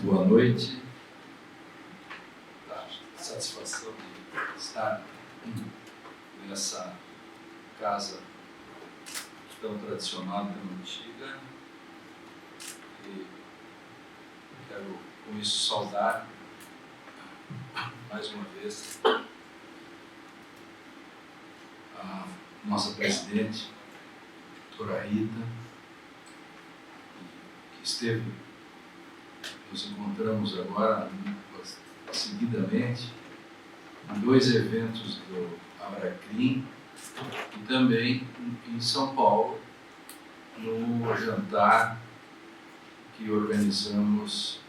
boa noite. A satisfação de estar nessa casa tão tradicional, tão antiga. E quero, com isso, saudar mais uma vez a nossa presidente, doutora Rita, que esteve, nos encontramos agora seguidamente em dois eventos do Abracrim e também em São Paulo, no jantar que organizamos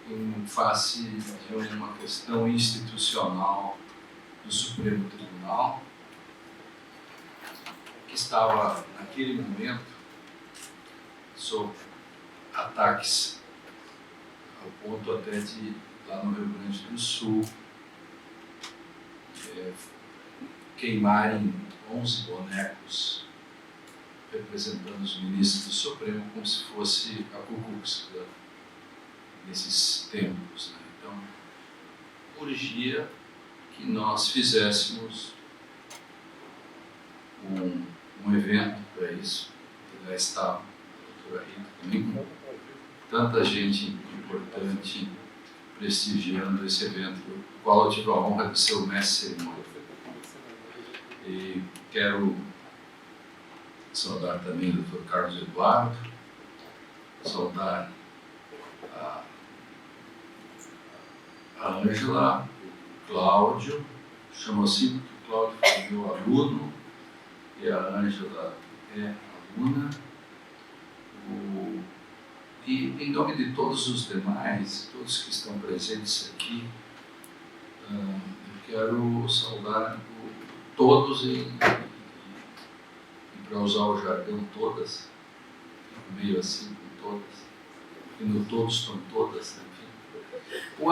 em face de uma questão institucional do Supremo Tribunal, que estava, naquele momento, sob ataques, ao ponto até de, lá no Rio Grande do Sul, queimarem 11 bonecos representando os ministros do Supremo como se fosse a Ku Klux Klan nesses tempos, né? Então, urgia que nós fizéssemos um evento para isso. Já estava a doutora Rita também, com tanta gente importante prestigiando esse evento, do qual eu tive a honra de ser o mestre de cerimônia. E quero saudar também o Dr. Carlos Eduardo, saudar a Ângela, o Cláudio, chamo assim porque o Cláudio foi meu aluno e a Ângela é aluna. E em nome de todos os demais, todos que estão presentes aqui, eu quero saudar todos e para usar o jargão todas, meio assim com todas, e no todos estão todas, enfim. O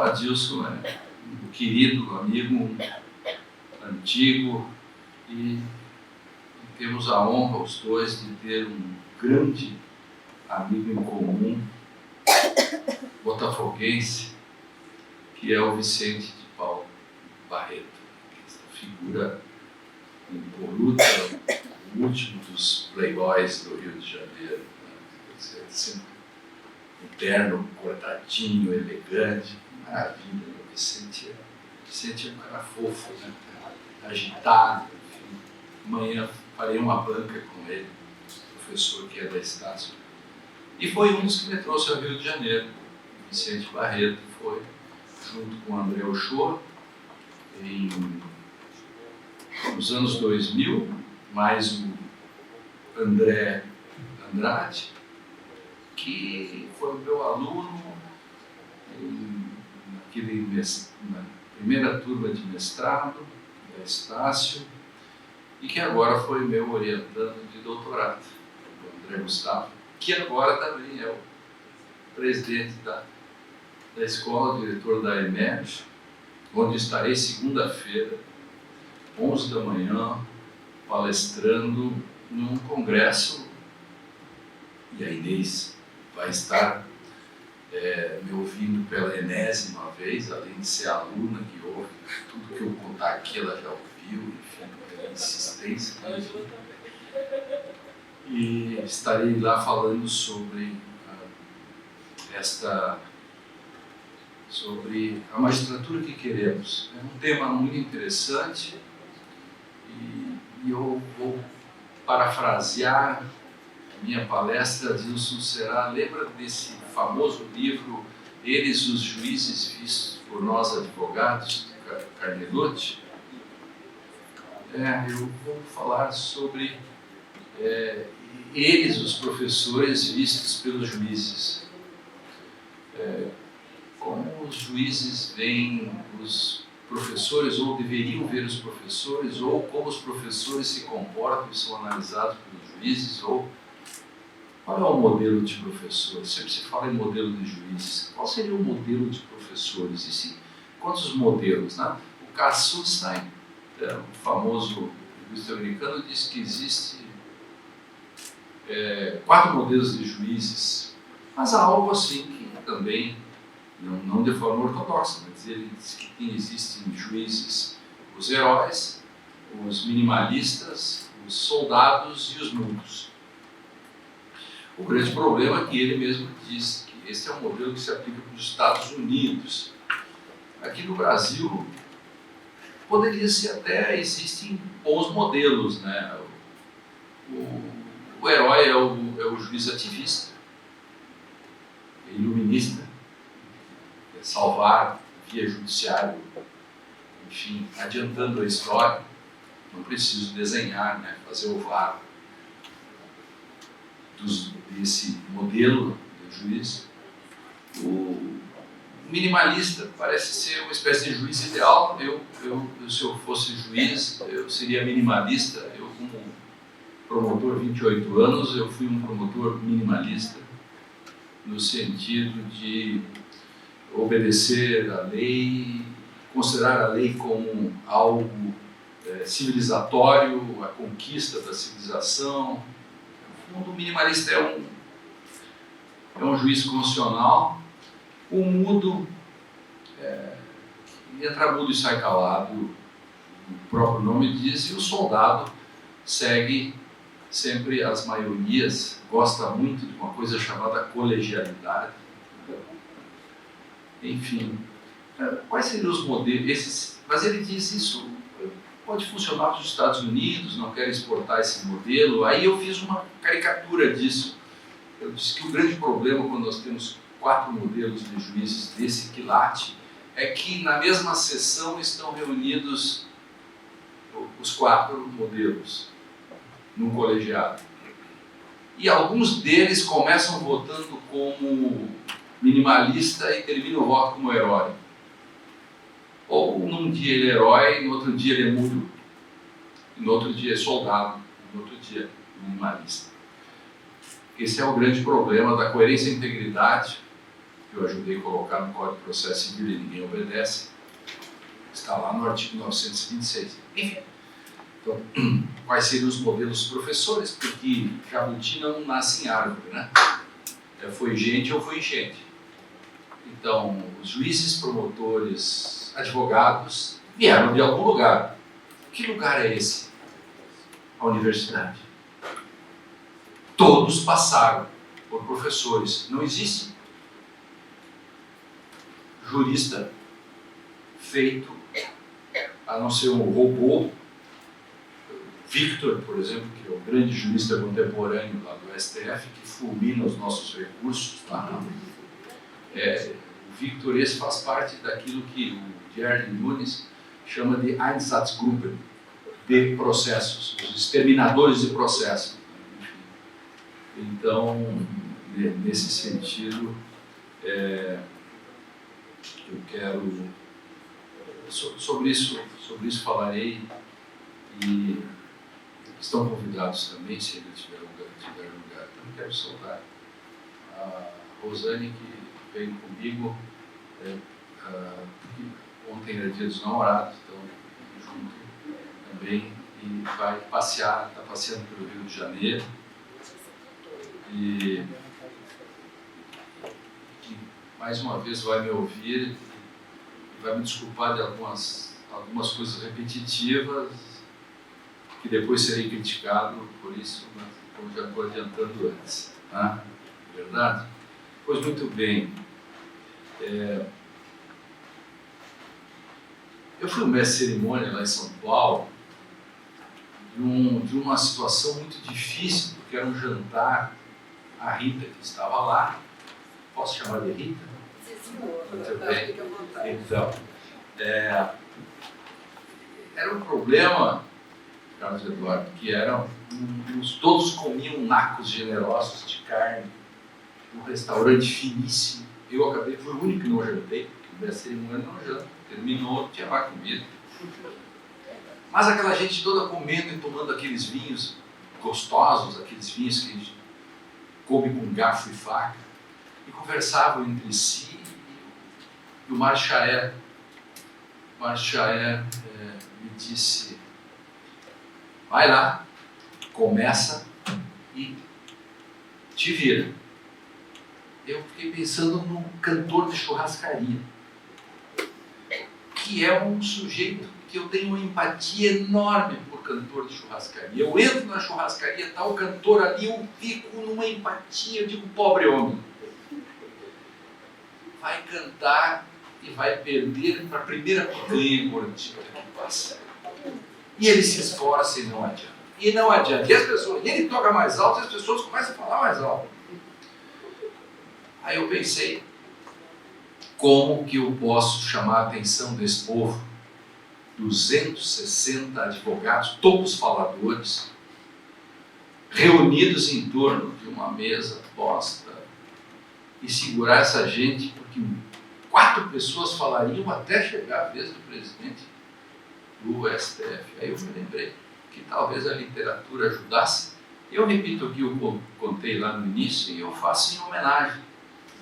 Adilson é um querido amigo, antigo, e temos a honra, os dois, de ter um grande amigo em comum, botafoguense, que é o Vicente de Paulo Barreto, essa figura impoluta, o último dos playboys do Rio de Janeiro, né? Sempre um terno cortadinho, elegante, maravilha. O Vicente é um cara fofo, né? Agitado, enfim. Amanhã farei uma banca com ele, professor que é da Estácio. E foi um dos que me trouxe ao Rio de Janeiro. O Vicente Barreto foi, junto com o André Ochoa, nos anos 2000, mais o André Andrade, que foi meu aluno na primeira turma de mestrado da Estácio, e que agora foi meu orientando de doutorado, o André Gustavo, que agora também é o presidente da escola, diretor da EMERG, onde estarei segunda-feira, 11 da manhã, palestrando num congresso, e a Inês vai estar me ouvindo pela enésima vez, além de ser aluna que ouve tudo que eu contar aqui, ela já ouviu, enfim, pela insistência. E estarei lá falando sobre sobre a magistratura que queremos. É um tema muito interessante e eu vou parafrasear a minha palestra. Adilson será, lembra desse famoso livro Eles, os Juízes Vistos por Nós Advogados, do Carnelotti? Eu vou falar sobre eles, os professores vistos pelos juízes. Como os juízes veem os professores, ou deveriam ver os professores, ou como os professores se comportam e são analisados pelos juízes, ou qual é o modelo de professores? Sempre se fala em modelo de juízes. Qual seria o modelo de professores? Quantos modelos, né? O Cass Sunstein, o famoso linguista americano, diz que existe 4 modelos de juízes, mas há algo assim que também, não de forma ortodoxa, mas ele diz que existem juízes, os heróis, os minimalistas, os soldados e os mudos. O grande problema é que ele mesmo diz que esse é um modelo que se aplica para os Estados Unidos. Aqui no Brasil, poderia ser até, existem bons modelos, né? O herói é o juiz ativista, é iluminista, é salvar via judiciário, enfim, adiantando a história. Não preciso desenhar, né? Fazer o VAR desse modelo de juiz. O minimalista parece ser uma espécie de juiz ideal. Se eu fosse juiz, eu seria minimalista. Eu, como promotor, 28 anos, eu fui um promotor minimalista, no sentido de obedecer à lei, considerar a lei como algo civilizatório, a conquista da civilização. No fundo, o minimalista é um juiz constitucional. O mudo, entra mudo e sai calado, o próprio nome diz, e o soldado segue sempre as maiorias, gosta muito de uma coisa chamada colegialidade. Enfim, quais seriam os modelos? Mas ele diz isso pode funcionar para os Estados Unidos, não quero exportar esse modelo. Aí eu fiz uma caricatura disso. Eu disse que o grande problema quando nós temos 4 modelos de juízes desse quilate é que na mesma sessão estão reunidos os 4 modelos num colegiado. E alguns deles começam votando como minimalista e terminam o voto como herói. Ou num dia ele é herói, no outro dia ele é mudo, e no outro dia é soldado, no outro dia é minimalista. Esse é o grande problema da coerência e integridade, que eu ajudei a colocar no Código de Processo Civil e ninguém obedece. Está lá no artigo 926. Enfim, então, quais seriam os modelos dos professores? Porque jabuti não nasce em árvore, né? Foi gente ou foi enchente. Então, os juízes, promotores, advogados vieram de algum lugar. Que lugar é esse? A universidade. Todos passaram por professores. Não existe jurista feito, a não ser um robô. Victor, por exemplo, que é o grande jurista contemporâneo lá do STF, que fulmina os nossos recursos. Tá? O Victor, esse faz parte daquilo que o Jerry Nunes chama de Einsatzgruppen de processos, os exterminadores de processos. Então, nesse sentido, eu quero... Sobre isso falarei, e estão convidados também, se ele tiver lugar. Eu não quero saudar a Rosane, que veio comigo, ontem era dia dos namorados, então junto também, e vai passear, está passeando pelo Rio de Janeiro, e mais uma vez vai me ouvir e vai me desculpar de algumas coisas repetitivas, que depois serei criticado por isso, mas eu já estou adiantando antes. Tá? Verdade? Pois muito bem. Eu fui um mestre de cerimônia lá em São Paulo, de uma situação muito difícil, porque era um jantar, a Rita que estava lá. Posso chamar de Rita? Sim, senhor. Muito bem. Então, era um problema, Carlos Eduardo, que todos comiam nacos generosos de carne, um restaurante finíssimo. Eu fui o único que não jantei, porque o mestre cerimônia não janta. Terminou, tinha lá comida. Mas aquela gente toda comendo e tomando aqueles vinhos gostosos, aqueles vinhos que a gente come com garfo e faca, e conversavam entre si. E o Marchaer me disse: vai lá, começa e te vira. Eu fiquei pensando no cantor de churrascaria, que é um sujeito que eu tenho uma empatia enorme por cantor de churrascaria. Eu entro na churrascaria, tá o cantor ali, eu fico numa empatia, eu digo, pobre homem. Vai cantar e vai perder para a primeira picanha gordita que passa. E ele se esforça e não adianta. E não adianta. E as pessoas, e ele toca mais alto e as pessoas começam a falar mais alto. Aí eu pensei, como que eu posso chamar a atenção desse povo? 260 advogados, todos faladores, reunidos em torno de uma mesa posta, e segurar essa gente, porque 4 pessoas falariam até chegar a vez do presidente do STF. Aí eu me lembrei que talvez a literatura ajudasse. Eu repito o que eu contei lá no início e eu faço em homenagem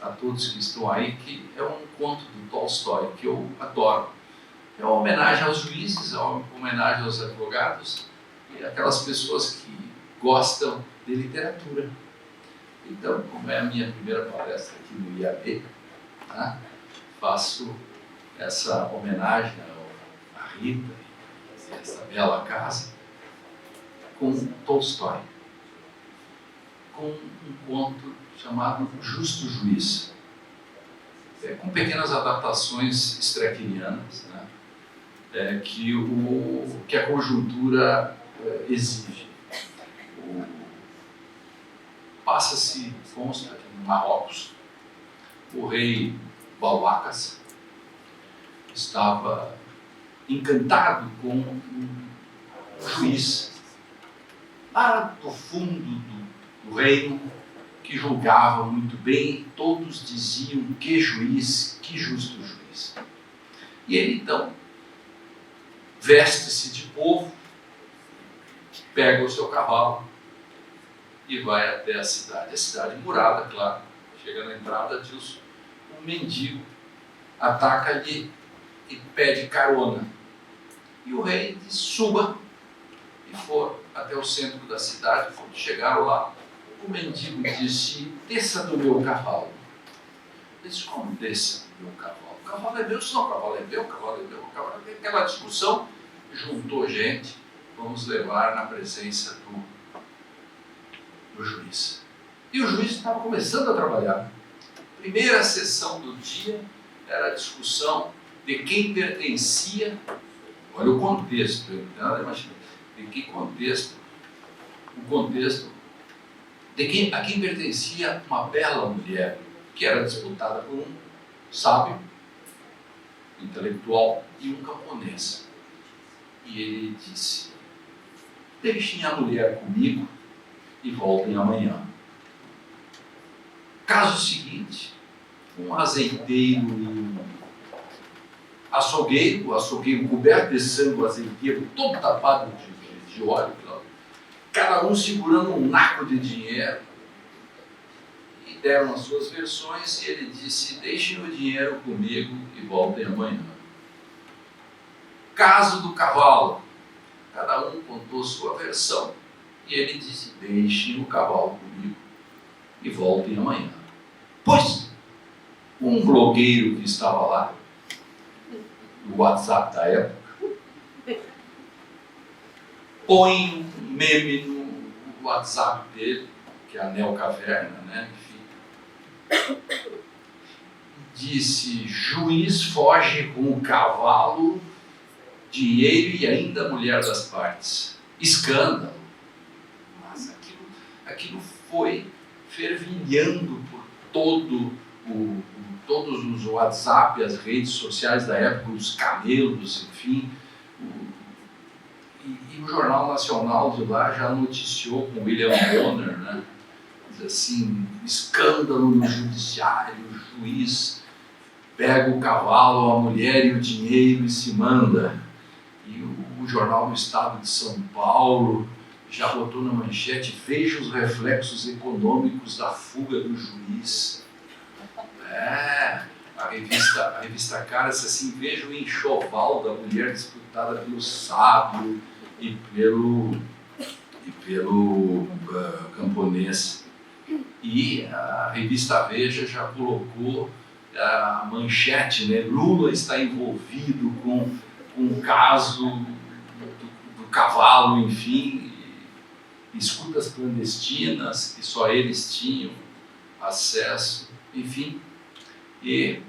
a todos que estão aí, que é um conto do Tolstói, que eu adoro. É uma homenagem aos juízes, é uma homenagem aos advogados e aquelas pessoas que gostam de literatura. Então, como é a minha primeira palestra aqui no IAB, tá? Faço essa homenagem à Rita e essa bela casa com Tolstói, com um conto chamado Justo Juiz, com pequenas adaptações streckerianas, né, que a conjuntura exige. Passa-se, consta, no Marrocos, o rei Balbacas estava encantado com um juiz lá do fundo do reino, que julgava muito bem, todos diziam que juiz, que justo juiz. E ele então veste-se de povo, pega o seu cavalo e vai até a cidade murada, claro. Chega na entrada, diz um mendigo, ataca-lhe e pede carona. E o rei diz, suba, e foram até o centro da cidade. Quando chegaram lá, o mendigo disse, desça do meu cavalo. Ele disse, como desça do meu cavalo? O cavalo é meu, se não, o cavalo é meu, o cavalo é meu, o cavalo é meu. Aquela discussão, juntou gente, vamos levar na presença do juiz. E o juiz estava começando a trabalhar. Primeira sessão do dia era a discussão de quem pertencia, olha o contexto, de que contexto, o contexto a quem pertencia uma bela mulher, que era disputada por um sábio, intelectual e um camponês. E ele disse, deixem a mulher comigo e voltem amanhã. Caso seguinte, um azeiteiro e um açougueiro, o açougueiro coberto de sangue, o azeiteiro todo tapado de óleo, cada um segurando um naco de dinheiro, e deram as suas versões, e ele disse, deixem o dinheiro comigo e voltem amanhã. Caso do cavalo, cada um contou sua versão, e ele disse, deixem o cavalo comigo e voltem amanhã. Pois, um blogueiro que estava lá, no WhatsApp da época, põe um meme no WhatsApp dele, que é a Neocaverna, né? Enfim. Disse, juiz foge com o cavalo, dinheiro e ainda a mulher das partes. Escândalo. Mas aquilo foi fervilhando por todos os WhatsApp, as redes sociais da época, os camelos, enfim. E o Jornal Nacional de lá já noticiou com William Bonner, né? Diz assim, escândalo no judiciário, o juiz pega o cavalo, a mulher e o dinheiro e se manda. E o Jornal do Estado de São Paulo já botou na manchete, veja os reflexos econômicos da fuga do juiz. A revista Caras, assim, veja o enxoval da mulher disputada pelo sábio e pelo camponês. E a revista Veja já colocou a manchete, né? Lula está envolvido com um caso do cavalo, enfim, escutas clandestinas que só eles tinham acesso, enfim. E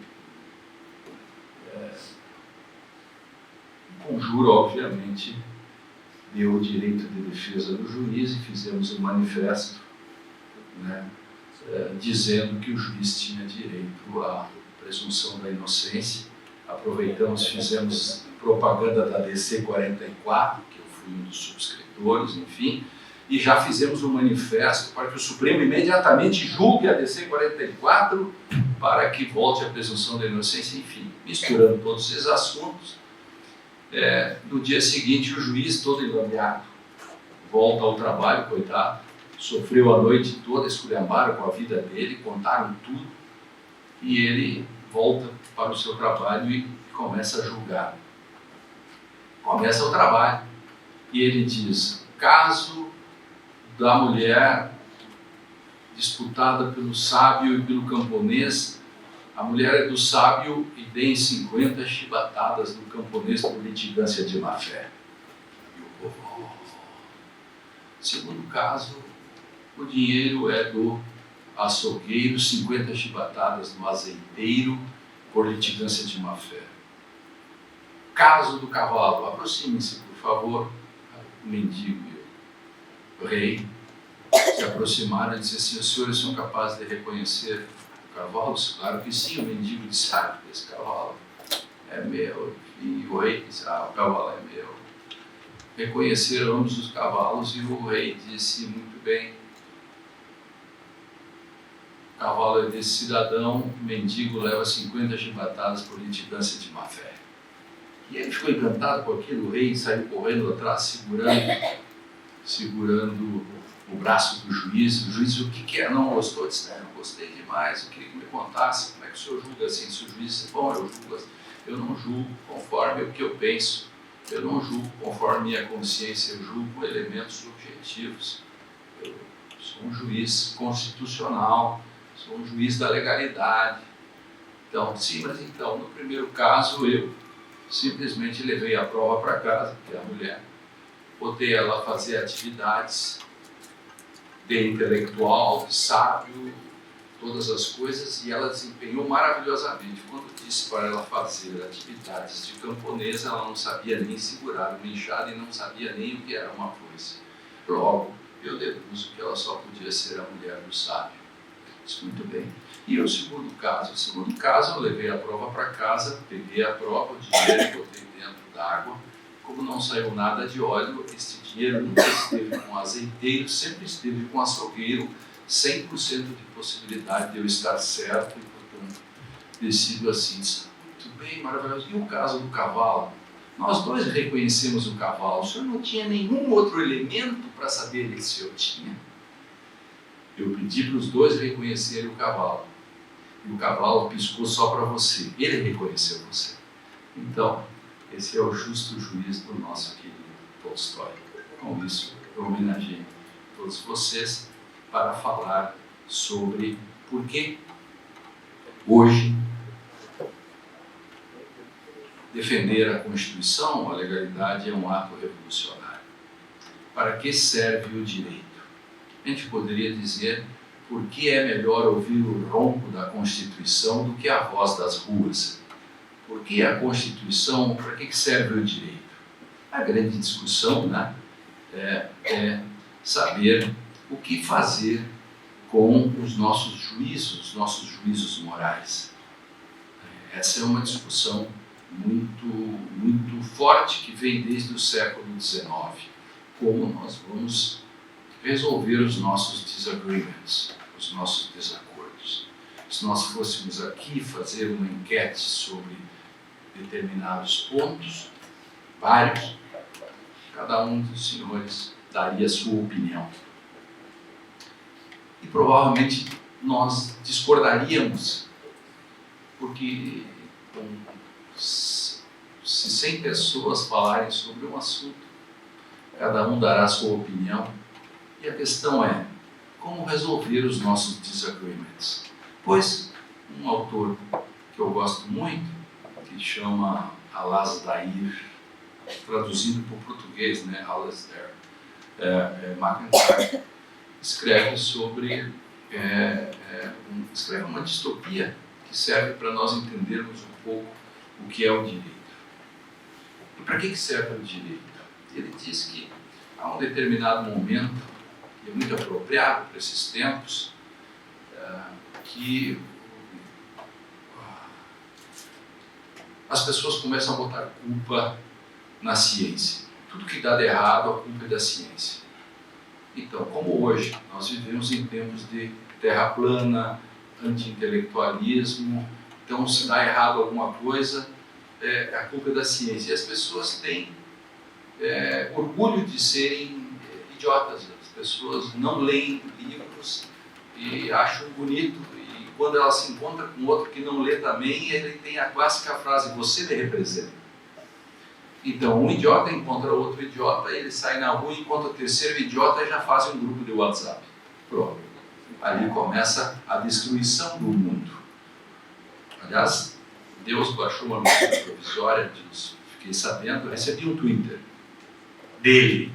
o conjuro, obviamente, deu o direito de defesa do juiz e fizemos um manifesto, né, dizendo que o juiz tinha direito à presunção da inocência. Aproveitamos, fizemos propaganda da DC 44, que eu fui um dos subscritores, enfim, e já fizemos um manifesto para que o Supremo imediatamente julgue a DC 44 para que volte a presunção da inocência, enfim, misturando todos esses assuntos. No dia seguinte, o juiz, todo enlameado, volta ao trabalho, coitado, sofreu a noite toda, esculhambaram com a vida dele, contaram tudo, e ele volta para o seu trabalho e começa a julgar. Começa o trabalho, e ele diz: caso da mulher disputada pelo sábio e pelo camponês, a mulher é do sábio e deem 50 chibatadas do camponês por litigância de má fé. E o povo... Segundo caso, o dinheiro é do açougueiro, 50 chibatadas do azeiteiro por litigância de má fé. Caso do cavalo, aproximem-se, por favor. O mendigo e o rei se aproximaram e disseram assim: os senhores são capazes de reconhecer o cavalo? Claro que sim. O mendigo disse: esse cavalo é meu. E o rei disse: o cavalo é meu. Reconheceram ambos os cavalos e o rei disse: muito bem, o cavalo é desse cidadão, o mendigo leva 50 chibatadas por litigância de má fé. E ele ficou encantado com aquilo. O rei saiu correndo atrás, segurando o braço do juiz. O juiz disse: o que é? Não gostou? Disse: não gostei demais, eu queria que me contasse como é que o senhor julga assim. Se o juiz disse: bom, eu não julgo conforme o que eu penso, eu não julgo conforme minha consciência, eu julgo elementos subjetivos. Eu sou um juiz constitucional, sou um juiz da legalidade. Então, sim, mas então, no primeiro caso, eu simplesmente levei a prova para casa, que é a mulher, botei ela a fazer atividades de intelectual, de sábio, todas as coisas, e ela desempenhou maravilhosamente. Quando disse para ela fazer atividades de camponesa, ela não sabia nem segurar uma enxada e não sabia nem o que era uma foice. Logo, eu deduzo que ela só podia ser a mulher do sábio. Disse: muito bem. E o segundo caso? O segundo caso, eu levei a prova para casa, peguei a prova, o dinheiro e botei dentro d'água. Como não saiu nada de óleo, este dinheiro nunca esteve com azeiteiro, sempre esteve com açougueiro, 100% de possibilidade de eu estar certo e, portanto, decido assim. Muito bem, maravilhoso. E o caso do cavalo? Nós dois reconhecemos o cavalo. O senhor não tinha nenhum outro elemento para saber se eu tinha? Eu pedi para os dois reconhecerem o cavalo. E o cavalo piscou só para você. Ele reconheceu você. Então, esse é o justo juiz do nosso querido Tolstói. Com isso, eu homenageei todos vocês para falar sobre por que hoje defender a Constituição, a legalidade, é um ato revolucionário. Para que serve o direito? A gente poderia dizer: por que é melhor ouvir o ronco da Constituição do que a voz das ruas? Por que a Constituição? Para que serve o direito? A grande discussão, né, é saber o que fazer com os nossos juízos morais. Essa é uma discussão muito forte que vem desde o século XIX. Como nós vamos resolver os nossos disagreements, os nossos desacordos. Se nós fôssemos aqui fazer uma enquete sobre determinados pontos, vários, cada um dos senhores daria a sua opinião. E provavelmente nós discordaríamos, porque se 100 pessoas falarem sobre um assunto, cada um dará a sua opinião. E a questão é: como resolver os nossos disagreements. Pois um autor que eu gosto muito, que chama Alasdair, traduzindo para o português, né, Alasdair MacIntyre, escreve sobre escreve uma distopia que serve para nós entendermos um pouco o que é o direito. E para que serve o direito? Ele diz que há um determinado momento, e é muito apropriado para esses tempos, que as pessoas começam a botar culpa na ciência. Tudo que dá de errado, a culpa é da ciência. Então, como hoje nós vivemos em tempos de terra plana, anti-intelectualismo, então se dá errado alguma coisa, a culpa é da ciência. E as pessoas têm orgulho de serem idiotas. As pessoas não leem livros e acham bonito. E quando ela se encontra com outro que não lê também, ele tem a clássica frase: você me representa. Então, um idiota encontra outro idiota, ele sai na rua e encontra o terceiro idiota e já faz um grupo de WhatsApp. Pronto. Ali começa a destruição do mundo. Aliás, Deus baixou uma medida provisória disso. Fiquei sabendo, recebi um Twitter dele,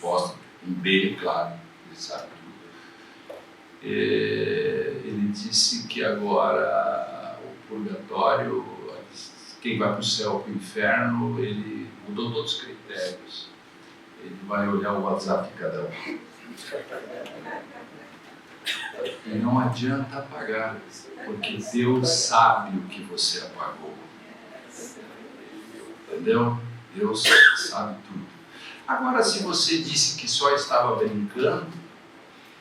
posta um B, claro, ele sabe tudo. Ele disse que agora o purgatório, quem vai para o céu ou para o inferno, ele mudou todos os critérios. Ele vai olhar o WhatsApp de cada um. E não adianta apagar, porque Deus sabe o que você apagou. Entendeu? Deus sabe tudo. Agora, se você disse que só estava brincando,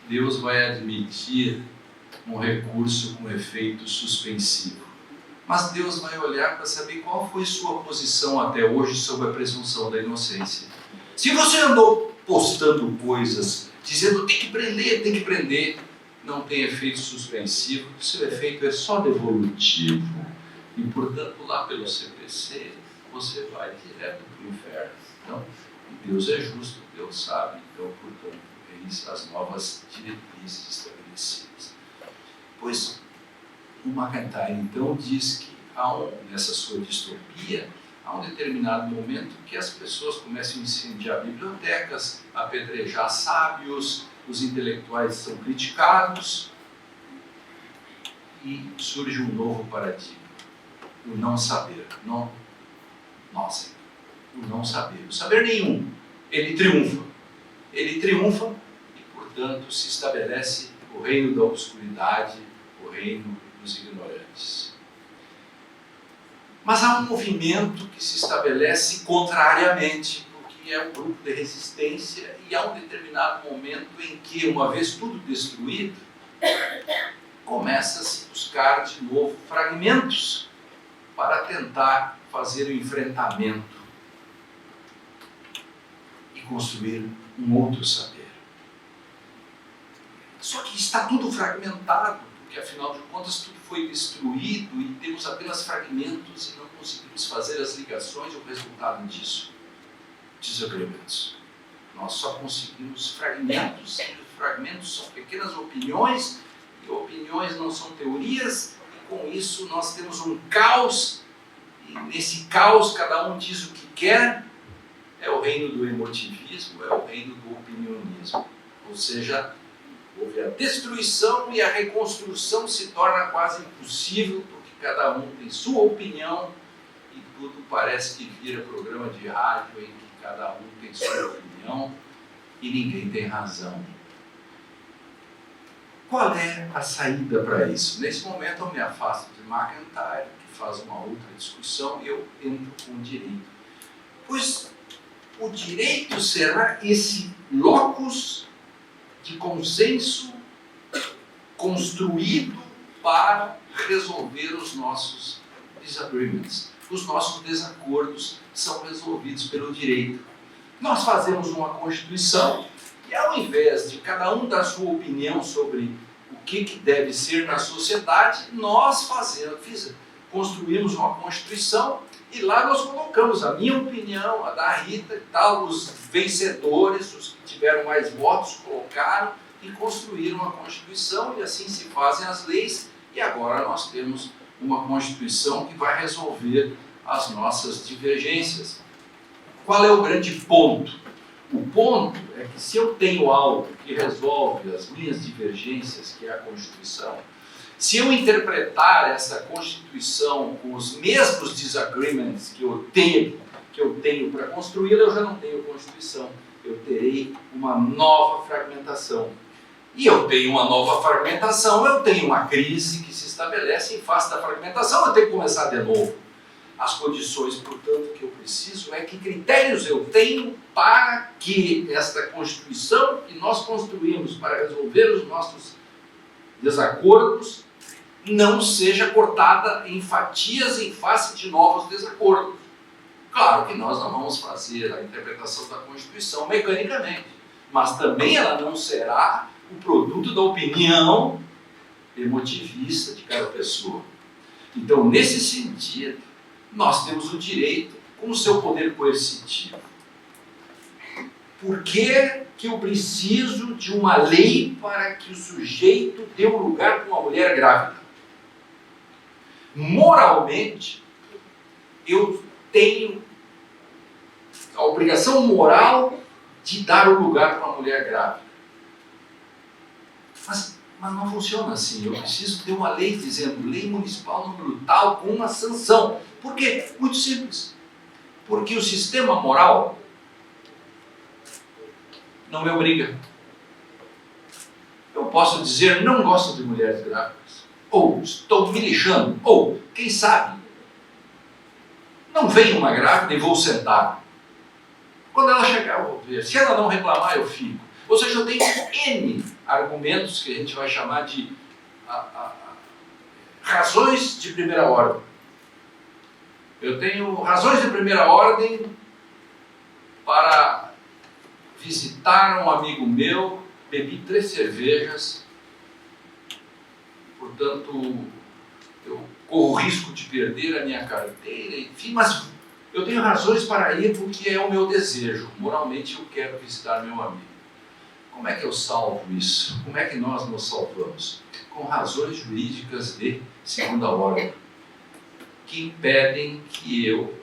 Deus vai admitir um recurso com efeito suspensivo. Mas Deus vai olhar para saber qual foi sua posição até hoje sobre a presunção da inocência. Se você andou postando coisas, dizendo tem que prender, não tem efeito suspensivo, seu efeito é só devolutivo. E, portanto, lá pelo CPC, você vai direto para o inferno. Então, Deus é justo, Deus sabe. Então, portanto, eis as novas diretrizes estabelecidas. Pois, o MacIntyre, então, diz que nessa sua distopia, há um determinado momento que as pessoas começam a incendiar bibliotecas, a apedrejar sábios, os intelectuais são criticados e surge um novo paradigma, o não saber. O não saber. O saber nenhum, ele triunfa e, portanto, se estabelece o reino da obscuridade, o reino dos ignorantes. Mas há um movimento que se estabelece contrariamente, porque é um grupo de resistência, e há um determinado momento em que, uma vez tudo destruído, começa a se buscar de novo fragmentos para tentar fazer o enfrentamento e construir um outro saber. Só que está tudo fragmentado, porque afinal de contas tudo foi destruído e temos apenas fragmentos e não conseguimos fazer as ligações. O resultado disso, desagrementos. Nós só conseguimos fragmentos, e fragmentos são pequenas opiniões, e opiniões não são teorias, e com isso nós temos um caos, e nesse caos cada um diz o que quer. É o reino do emotivismo, é o reino do opinionismo. Ou seja, houve a destruição e a reconstrução se torna quase impossível, porque cada um tem sua opinião e tudo parece que vira programa de rádio em que cada um tem sua opinião e ninguém tem razão. Qual é a saída para isso? Nesse momento eu me afasto de MacIntyre, que faz uma outra discussão, e eu entro com o direito. Pois o direito será esse locus de consenso construído para resolver os nossos disagreements. Os nossos desacordos são resolvidos pelo direito. Nós fazemos uma Constituição e, ao invés de cada um dar sua opinião sobre o que deve ser na sociedade, nós construímos uma Constituição E lá nós colocamos a minha opinião, a da Rita e tal, os vencedores, os que tiveram mais votos, colocaram e construíram a Constituição, e assim se fazem as leis, e agora nós temos uma Constituição que vai resolver as nossas divergências. Qual é o grande ponto? O ponto é que se eu tenho algo que resolve as minhas divergências, que é a Constituição, se eu interpretar essa Constituição com os mesmos disagreements que eu tenho para construí-la, eu já não tenho Constituição. Eu terei uma nova fragmentação. E eu tenho uma nova fragmentação, eu tenho uma crise que se estabelece em face da fragmentação, eu tenho que começar de novo. As condições, portanto, que eu preciso é que critérios eu tenho para que esta Constituição que nós construímos para resolver os nossos desacordos não seja cortada em fatias em face de novos desacordos. Claro que nós não vamos fazer a interpretação da Constituição mecanicamente, mas também ela não será o produto da opinião emotivista de cada pessoa. Então, nesse sentido, nós temos o direito com o seu poder coercitivo. Por que eu preciso de uma lei para que o sujeito dê um lugar para uma mulher grávida? Moralmente, eu tenho a obrigação moral de dar o lugar para uma mulher grávida. Mas não funciona assim. Eu preciso ter uma lei dizendo lei municipal número tal com uma sanção. Por quê? Muito simples. Porque o sistema moral não me obriga. Eu posso dizer não gosto de mulheres grávidas, ou estou me lixando, ou, quem sabe, não vem uma grávida e vou sentar. Quando ela chegar, eu vou ver. Se ela não reclamar, eu fico. Ou seja, eu tenho N argumentos que a gente vai chamar de razões de primeira ordem. Eu tenho razões de primeira ordem para visitar um amigo meu, bebi 3 cervejas, portanto, eu corro o risco de perder a minha carteira, enfim, mas eu tenho razões para ir porque é o meu desejo. Moralmente, eu quero visitar meu amigo. Como é que eu salvo isso? Como é que nós nos salvamos? Com razões jurídicas de segunda ordem, que impedem que ou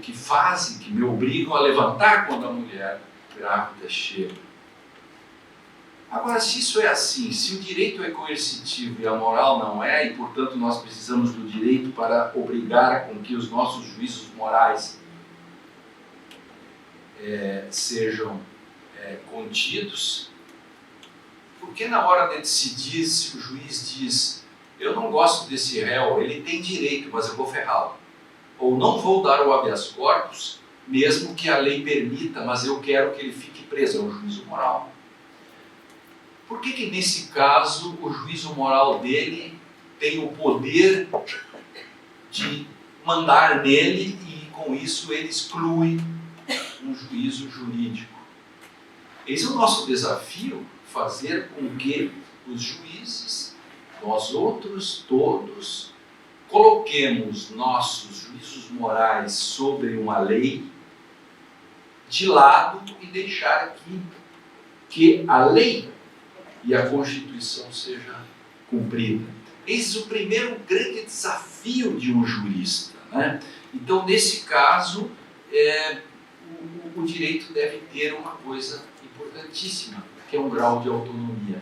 que fazem, que me obrigam a levantar quando a mulher grávida chega. Agora, se isso é assim, se o direito é coercitivo e a moral não é, e portanto nós precisamos do direito para obrigar com que os nossos juízos morais sejam contidos, porque na hora de decidir, se o juiz diz eu não gosto desse réu, ele tem direito, mas eu vou ferrá-lo, ou não vou dar o habeas corpus, mesmo que a lei permita, mas eu quero que ele fique preso, é um juízo moral. Por que nesse caso o juízo moral dele tem o poder de mandar nele e com isso ele exclui um juízo jurídico? Esse é o nosso desafio, fazer com que os juízes, nós outros todos, coloquemos nossos juízos morais sobre uma lei de lado e deixar aqui que a lei e a Constituição seja cumprida. Esse é o primeiro grande desafio de um jurista, né? Então, nesse caso, o direito deve ter uma coisa importantíssima, que é um grau de autonomia.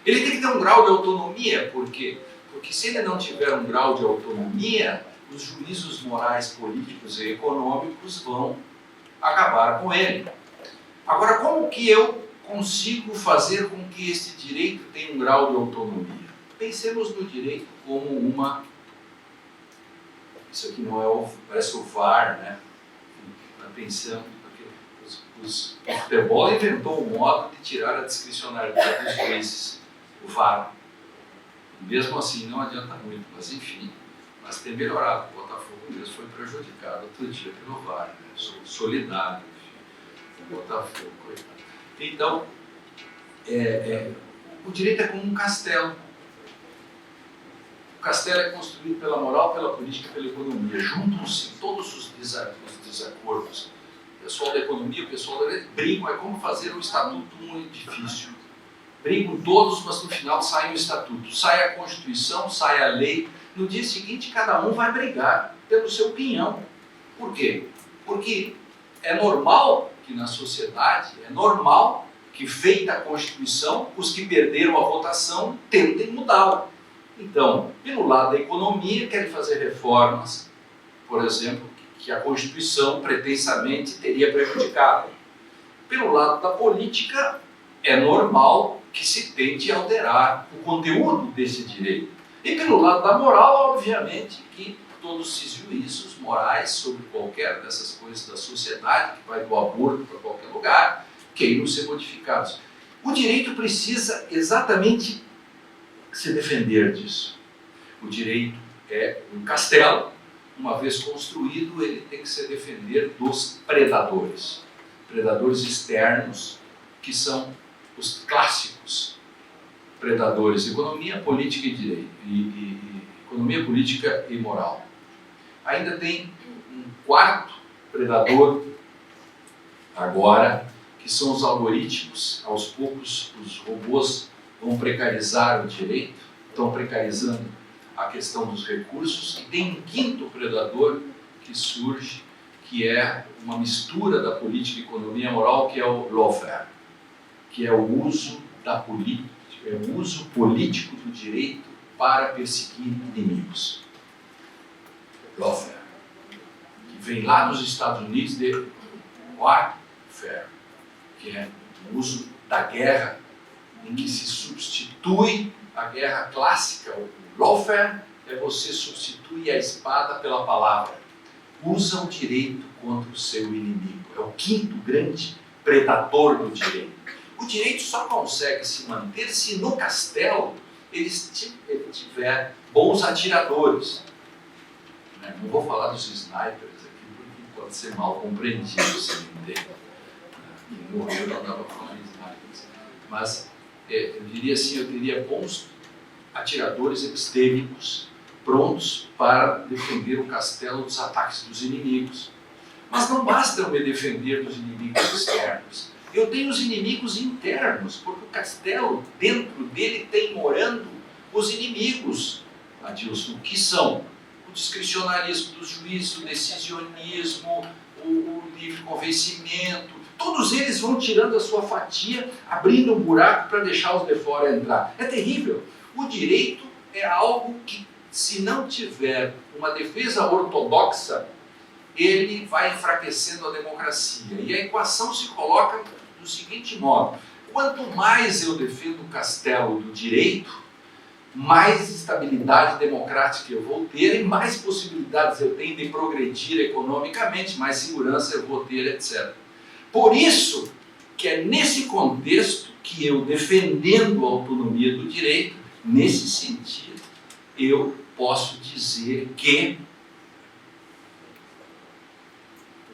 Ele tem que ter um grau de autonomia, por quê? Porque se ele não tiver um grau de autonomia, os juízos morais, políticos e econômicos vão acabar com ele. Agora, como que eu consigo fazer com que esse direito tenha um grau de autonomia? Pensemos no direito como uma... Isso aqui não é parece o VAR, né? Está pensando... O futebol inventou o modo de tirar a discricionariedade dos juízes, o VAR. Mesmo assim, não adianta muito, mas enfim. Mas tem melhorado. O Botafogo mesmo foi prejudicado outro dia pelo VAR, né? Sou solidário, enfim. O Botafogo, coitado. Então, o direito é como um castelo. O castelo é construído pela moral, pela política e pela economia. Juntam-se todos os desacordos. O pessoal da economia, o pessoal da lei, brigam, é como fazer um estatuto num edifício. Brigam todos, mas no final sai o estatuto. Sai a Constituição, sai a lei. No dia seguinte, cada um vai brigar pelo seu pinhão. Por quê? Porque é normal que na sociedade, é normal que, feita a Constituição, os que perderam a votação tentem mudá-la. Então, pelo lado da economia, querem fazer reformas, por exemplo, que a Constituição pretensamente teria prejudicado. Pelo lado da política, é normal que se tente alterar o conteúdo desse direito. E pelo lado da moral, obviamente, que todos esses juízos morais sobre qualquer dessas coisas da sociedade, que vai do aborto para qualquer lugar, queiram ser modificados. O direito precisa exatamente se defender disso. O direito é um castelo. Uma vez construído, ele tem que se defender dos predadores. Predadores externos, que são os clássicos predadores: economia, política e direito. Economia, política e moral. Ainda tem um quarto predador agora, que são os algoritmos. Aos poucos, os robôs vão precarizar o direito, estão precarizando a questão dos recursos. E tem um quinto predador que surge, que é uma mistura da política e economia e moral, que é o lawfare, que é o uso da política, é o uso político do direito para perseguir inimigos. Lawfare, que vem lá nos Estados Unidos de warfare, que é o uso da guerra, em que se substitui a guerra clássica. O lawfare é você substituir a espada pela palavra. Usa o direito contra o seu inimigo. É o quinto grande predador do direito. O direito só consegue se manter se no castelo ele tiver bons atiradores. Não vou falar dos snipers aqui, porque pode ser mal compreendido, se não entende. Quem morreu não dava para falar em snipers. Mas eu diria assim, eu teria bons atiradores epistêmicos prontos para defender o castelo dos ataques dos inimigos. Mas não basta eu me defender dos inimigos externos. Eu tenho os inimigos internos, porque o castelo, dentro dele, tem morando os inimigos, Adilson, que são o discricionarismo dos juízes, o decisionismo, o livre convencimento. Todos eles vão tirando a sua fatia, abrindo um buraco para deixar os de fora entrar. É terrível. O direito é algo que, se não tiver uma defesa ortodoxa, ele vai enfraquecendo a democracia. E a equação se coloca do seguinte modo: quanto mais eu defendo o castelo do direito, mais estabilidade democrática eu vou ter e mais possibilidades eu tenho de progredir economicamente, mais segurança eu vou ter, etc. Por isso que é nesse contexto que eu, defendendo a autonomia do direito, nesse sentido, eu posso dizer que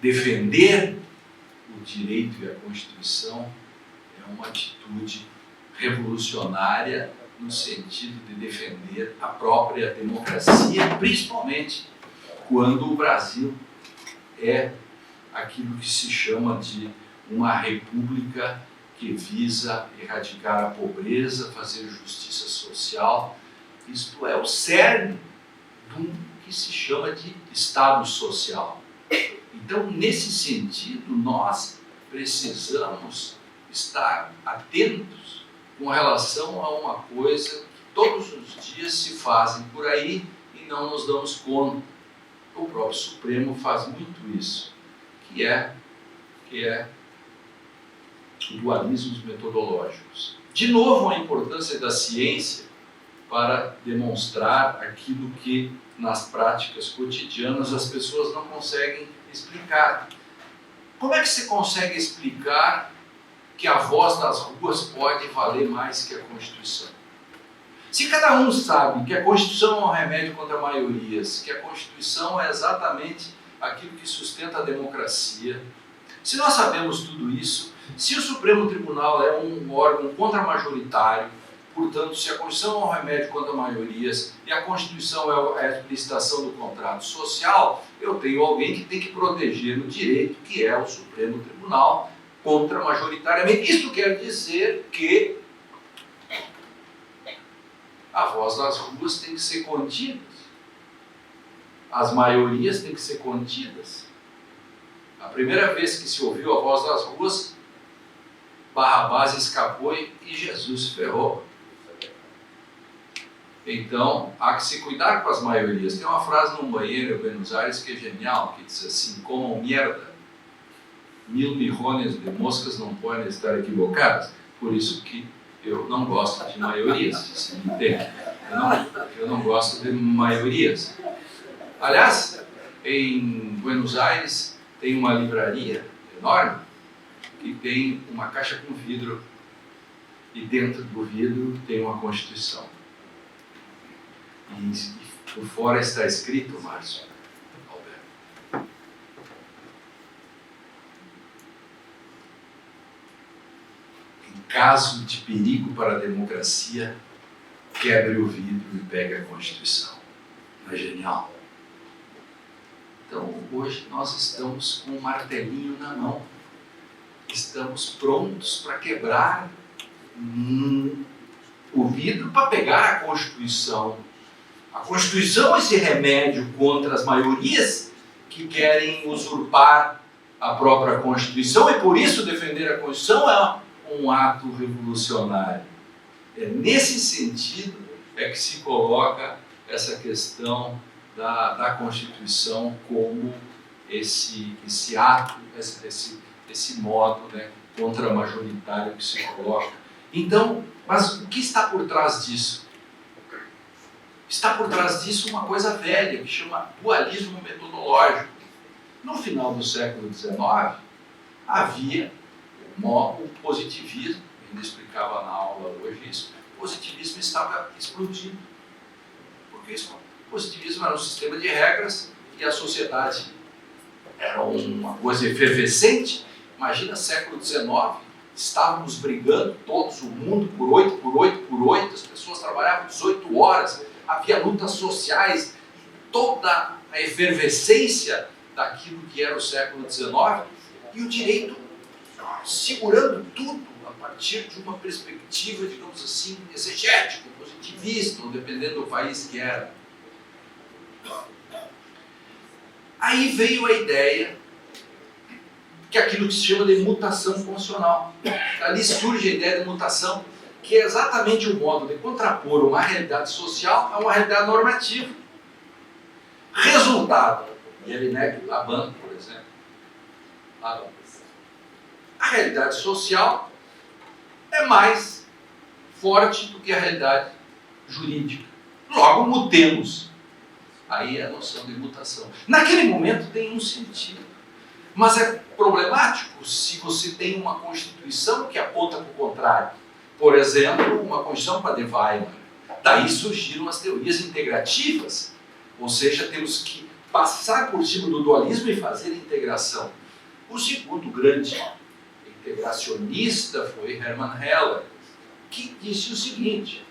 defender o direito e a Constituição é uma atitude revolucionária no sentido de defender a própria democracia, principalmente quando o Brasil é aquilo que se chama de uma república que visa erradicar a pobreza, fazer justiça social. Isto é o cerne do que se chama de Estado social. Então, nesse sentido, nós precisamos estar atentos com relação a uma coisa que todos os dias se fazem por aí e não nos damos conta. O próprio Supremo faz muito isso, que é dualismos metodológicos. De novo, a importância da ciência para demonstrar aquilo que nas práticas cotidianas as pessoas não conseguem explicar. Como é que se consegue explicar que a voz das ruas pode valer mais que a Constituição? Se cada um sabe que a Constituição é um remédio contra maiorias, que a Constituição é exatamente aquilo que sustenta a democracia, se nós sabemos tudo isso, se o Supremo Tribunal é um órgão contramajoritário, Portanto, se a Constituição é um remédio contra maiorias e a Constituição é a explicitação do contrato social, eu tenho alguém que tem que proteger o direito, que é o Supremo Tribunal, contra majoritariamente. Isto quer dizer que a voz das ruas tem que ser contida. As maiorias têm que ser contidas. A primeira vez que se ouviu a voz das ruas, Barrabás escapou e Jesus ferrou. Então, há que se cuidar com as maiorias. Tem uma frase num banheiro em Buenos Aires que é genial, que diz assim: comam merda, 1000 milhões de moscas não podem estar equivocadas. Por isso que eu não gosto de maiorias, se me entende. Eu não gosto de maiorias. Aliás, em Buenos Aires tem uma livraria enorme que tem uma caixa com vidro e dentro do vidro tem uma Constituição. E por fora está escrito, Márcio Alberto: em caso de perigo para a democracia, quebre o vidro e pegue a Constituição. Não é genial? Então, hoje nós estamos com um martelinho na mão. Estamos prontos para quebrar o vidro para pegar a Constituição. A Constituição é esse remédio contra as maiorias que querem usurpar a própria Constituição, e por isso defender a Constituição é um ato revolucionário. É nesse sentido que se coloca essa questão da Constituição como esse ato, esse modo, né, contra-majoritário que se coloca. Então, mas o que está por trás disso? Está por trás disso uma coisa velha que chama dualismo metodológico. No final do século XIX, havia o positivismo, ainda explicava na aula hoje isso, o positivismo estava explodindo. Porque o positivismo era um sistema de regras e a sociedade era uma coisa efervescente. Imagina, século XIX, estávamos brigando, todos, o mundo, por 8, as pessoas trabalhavam 18 horas, havia lutas sociais, toda a efervescência daquilo que era o século XIX, e o direito segurando tudo a partir de uma perspectiva, digamos assim, exegética, positivista, dependendo do país que era. Aí veio a ideia que é aquilo que se chama de mutação funcional. Ali surge a ideia de mutação, que é exatamente o modo de contrapor uma realidade social a uma realidade normativa. Resultado, Jelinek Laban, por exemplo. A realidade social é mais forte do que a realidade jurídica. Logo, mutemos. Aí é a noção de mutação. Naquele momento tem um sentido. Mas é problemático se você tem uma Constituição que aponta para o contrário. Por exemplo, uma Constituição para de Weimar. Daí surgiram as teorias integrativas. Ou seja, temos que passar por cima do dualismo e fazer integração. O segundo grande integracionista foi Hermann Heller, que disse o seguinte: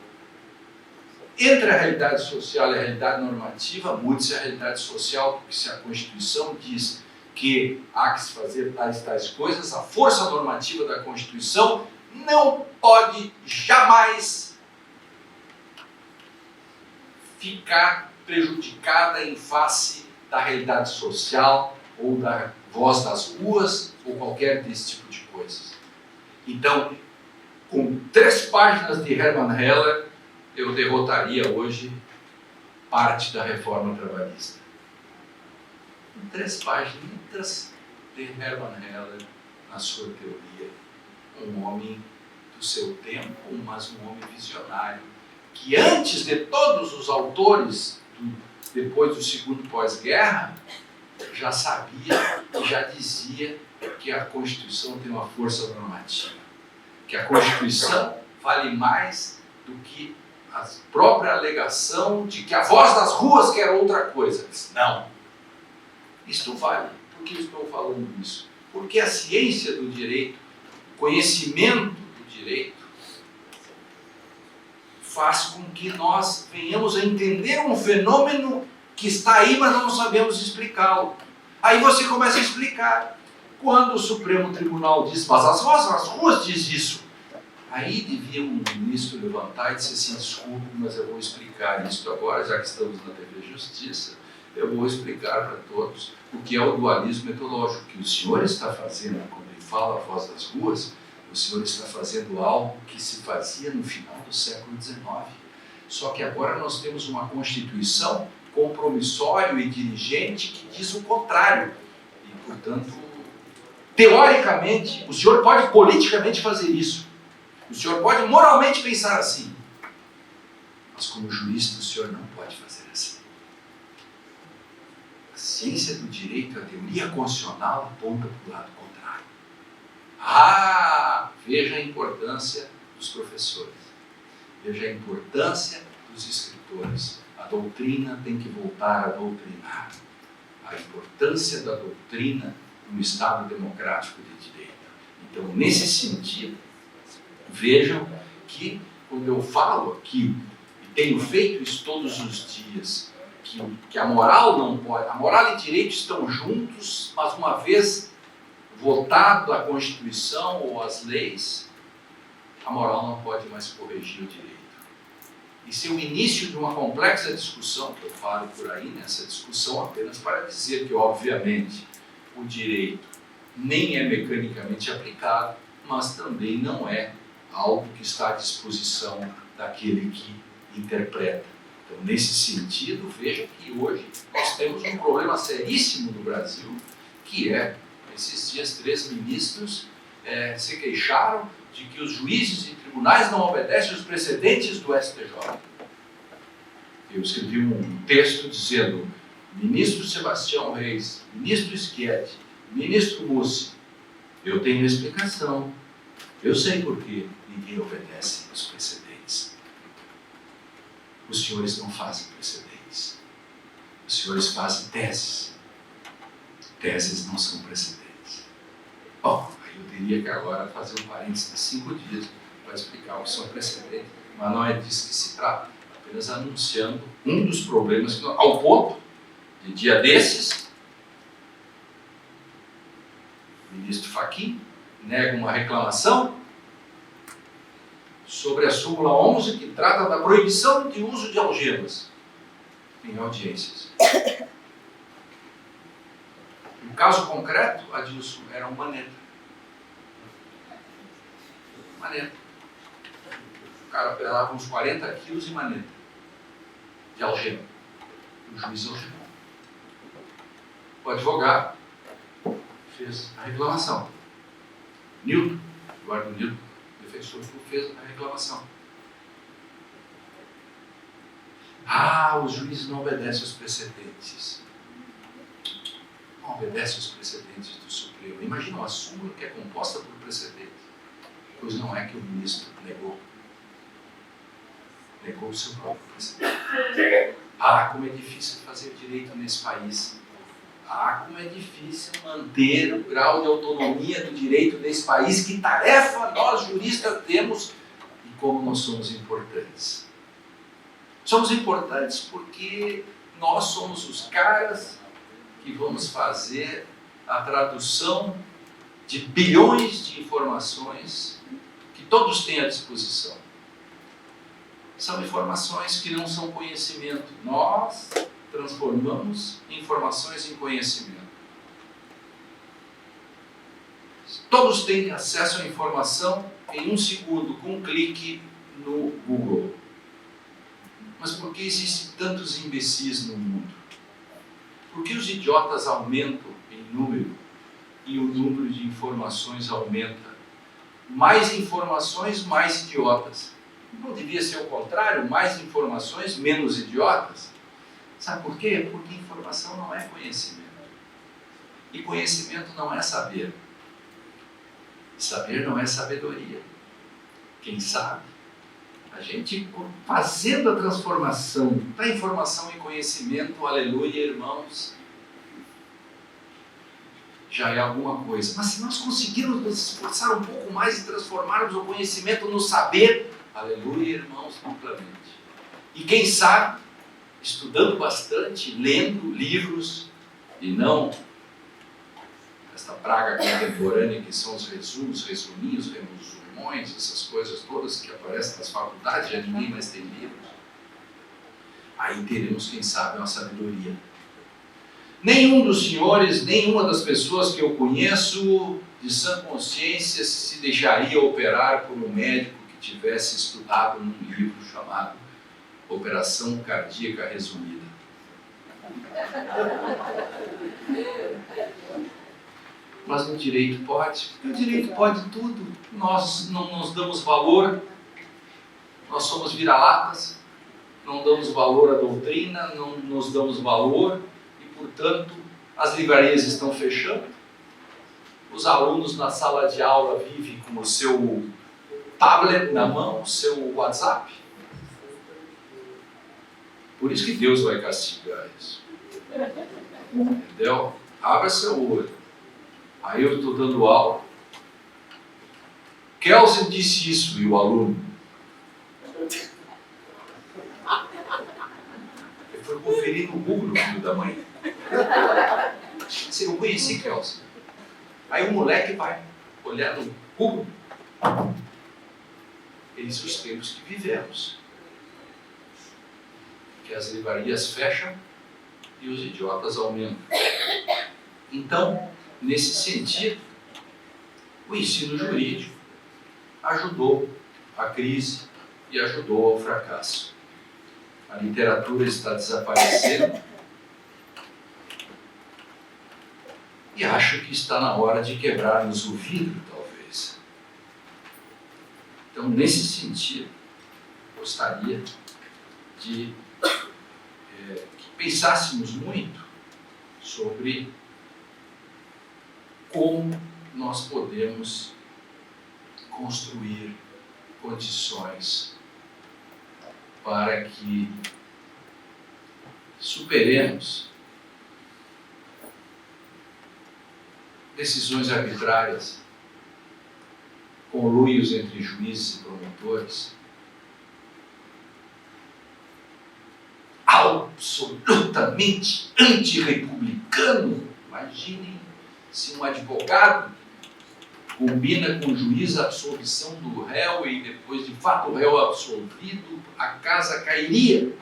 entre a realidade social e a realidade normativa, mude-se a realidade social, porque se a Constituição diz que há que se fazer tais coisas, a força normativa da Constituição não pode jamais ficar prejudicada em face da realidade social ou da voz das ruas ou qualquer desse tipo de coisas. Então, com 3 páginas de Hermann Heller, eu derrotaria hoje parte da reforma trabalhista. Com 3 páginas de Hermann Heller na sua teoria. Um homem do seu tempo, mas um homem visionário, que antes de todos os autores, depois do segundo pós-guerra, já sabia e já dizia que a Constituição tem uma força normativa. Que a Constituição vale mais do que a própria alegação de que a voz das ruas quer outra coisa. Não. Isto vale. Por que estou falando isso? Porque a ciência do direito, o conhecimento do direito, faz com que nós venhamos a entender um fenômeno que está aí, mas não sabemos explicá-lo. Aí você começa a explicar. Quando o Supremo Tribunal diz, mas as vozes nas ruas diz isso, aí devia um ministro levantar e dizer assim, desculpe, mas eu vou explicar isso agora, já que estamos na TV Justiça, eu vou explicar para todos o que é o dualismo metodológico, que o senhor está fazendo, quando ele fala a voz das ruas, o senhor está fazendo algo que se fazia no final do século XIX. Só que agora nós temos uma Constituição compromissória e dirigente que diz o contrário. E, portanto, teoricamente, o senhor pode politicamente fazer isso. O senhor pode moralmente pensar assim. Mas como jurista, o senhor não pode fazer assim. A ciência do direito, a teoria constitucional, aponta para o lado contrário. Veja a importância dos professores. Veja a importância dos escritores. A doutrina tem que voltar a doutrinar. A importância da doutrina no Estado democrático de direito. Então, nesse sentido, vejam que, quando eu falo aqui, e tenho feito isso todos os dias, que a moral não pode, a moral e direito estão juntos, mas uma vez votado a Constituição ou as leis, a moral não pode mais corrigir o direito. Isso é o início de uma complexa discussão, que eu falo por aí nessa discussão apenas para dizer que, obviamente, o direito nem é mecanicamente aplicado, mas também não é algo que está à disposição daquele que interpreta. Então, nesse sentido, veja que hoje nós temos um problema seríssimo no Brasil, que é, esses dias, 3 ministros se queixaram de que os juízes e tribunais não obedecem os precedentes do STJ. Eu escrevi um texto dizendo: ministro Sebastião Reis, ministro Schietti, ministro Mussi, eu tenho explicação. Eu sei por que ninguém obedece os precedentes. Os senhores não fazem precedentes. Os senhores fazem teses. Teses não são precedentes. Bom, aí eu teria que agora fazer um parênteses de 5 dias para explicar o que são precedentes, mas não é disso que se trata. Apenas anunciando um dos problemas, que, ao ponto de dia desses, o ministro Fachin nega uma reclamação sobre a súmula 11, que trata da proibição de uso de algemas em audiências. No caso concreto, Adilson, era uma maneta. Maneta. O cara pesava uns 40 quilos de maneta, de algema. O juiz algemou. O advogado fez a reclamação. Newton, Eduardo Newton, defensor, fez a reclamação. Os juízes não obedecem aos precedentes. Não obedecem aos precedentes do Supremo. Imagina uma súmula que é composta por precedentes. Pois não é que o ministro negou. Negou o seu próprio precedente. Como é difícil fazer direito nesse país. Como é difícil manter o grau de autonomia do direito nesse país. Que tarefa nós, juristas, temos e como nós somos importantes. Somos importantes porque nós somos os caras que vamos fazer a tradução de bilhões de informações que todos têm à disposição. São informações que não são conhecimento. Nós transformamos informações em conhecimento. Todos têm acesso à informação em 1 segundo, com um clique no Google. Mas por que existem tantos imbecis no mundo? Por que os idiotas aumentam em número e o número de informações aumenta? Mais informações, mais idiotas. Não devia ser o contrário? Mais informações, menos idiotas? Sabe por quê? Porque informação não é conhecimento. E conhecimento não é saber. Saber não é sabedoria. Quem sabe? A gente fazendo a transformação da informação em conhecimento, aleluia, irmãos, já é alguma coisa. Mas se nós conseguirmos nos esforçar um pouco mais e transformarmos o conhecimento no saber, aleluia, irmãos, amplamente. E quem sabe, estudando bastante, lendo livros, e não esta praga contemporânea que são os resumos, resuminhos, resumões, essas coisas todas que aparecem nas faculdades, já ninguém mais tem livros. Aí teremos, quem sabe, uma sabedoria. Nenhum dos senhores, nenhuma das pessoas que eu conheço de sã consciência se deixaria operar por um médico que tivesse estudado num livro chamado Operação Cardíaca Resumida. Mas no direito pode, porque o direito pode tudo. Nós não nos damos valor, nós somos vira-latas, não damos valor à doutrina, não nos damos valor e, portanto, as livrarias estão fechando. Os alunos na sala de aula vivem com o seu tablet na mão, o seu WhatsApp. Por isso que Deus vai castigar isso. Entendeu? Abra seu olho. Aí eu estou dando aula. Kelsen disse isso, e o aluno. Ele foi conferir no Google, filho da mãe. Eu conheci Kelsen. Aí o moleque vai olhar no Google. Eis os tempos que vivemos. Que as livrarias fecham e os idiotas aumentam. Então, nesse sentido, o ensino jurídico ajudou a crise e ajudou ao fracasso. A literatura está desaparecendo e acho que está na hora de quebrarmos o vidro, talvez. Então, nesse sentido, gostaria de que pensássemos muito sobre como nós podemos construir condições para que superemos decisões arbitrárias, conluios entre juízes e promotores, absolutamente antirrepublicano. Imaginem se um advogado combina com o juiz a absolvição do réu e depois, de fato, o réu absolvido, a casa cairia.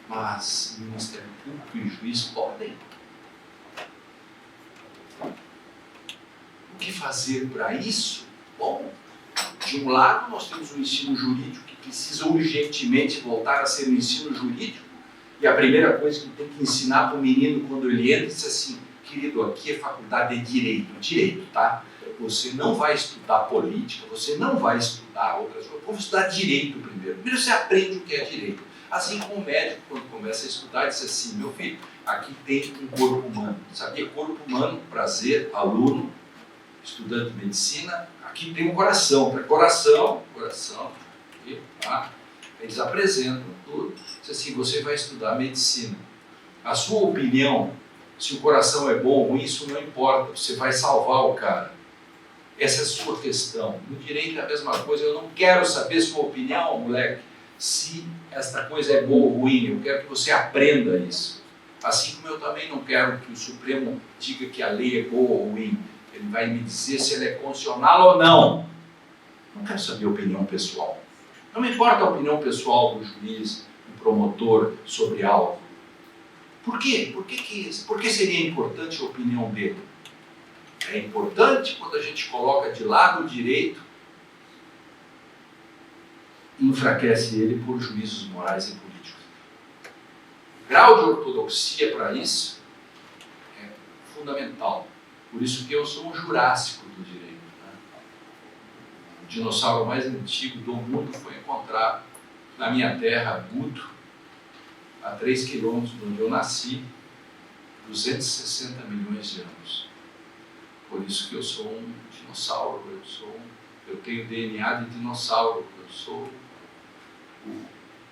Mas o Ministério Público e o juiz podem. O que fazer para isso? Bom, de um lado nós temos o ensino jurídico que precisa urgentemente voltar a ser um ensino jurídico, e a primeira coisa que tem que ensinar para o menino quando ele entra é assim: querido, aqui é faculdade de direito, tá? Você não vai estudar política, você não vai estudar outras coisas, vamos estudar direito primeiro. Primeiro você aprende o que é direito. Assim como o médico, quando começa a estudar, diz assim: meu filho, aqui tem um corpo humano. Sabia? Corpo humano, prazer, aluno, estudante de medicina, aqui tem um coração. Coração, e, tá? Eles apresentam tudo. Diz assim: você vai estudar medicina. A sua opinião, se o coração é bom ou ruim, isso não importa. Você vai salvar o cara. Essa é a sua questão. No direito é a mesma coisa. Eu não quero saber sua opinião, moleque, se esta coisa é boa ou ruim. Eu quero que você aprenda isso. Assim como eu também não quero que o Supremo diga que a lei é boa ou ruim. Ele vai me dizer se ela é constitucional ou não. Não quero saber a opinião pessoal. Não me importa a opinião pessoal do juiz, do promotor sobre algo. Por quê? Por que seria importante a opinião dele? É importante quando a gente coloca de lado o direito e enfraquece ele por juízos morais e políticos. O grau de ortodoxia para isso é fundamental. Por isso que eu sou um jurássico do direito. Né? O dinossauro mais antigo do mundo foi encontrado na minha terra, Buto, a 3 quilômetros de onde eu nasci, 260 milhões de anos. Por isso que eu sou um dinossauro, eu tenho DNA de dinossauro, eu sou o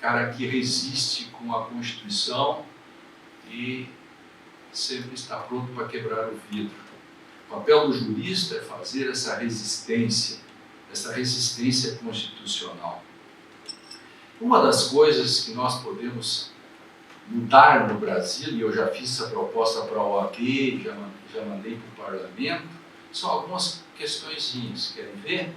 cara que resiste com a Constituição e sempre está pronto para quebrar o vidro. O papel do jurista é fazer essa resistência constitucional. Uma das coisas que nós podemos mudar no Brasil, e eu já fiz essa proposta para a OAB, já mandei para o Parlamento, são algumas questõezinhas. Querem ver?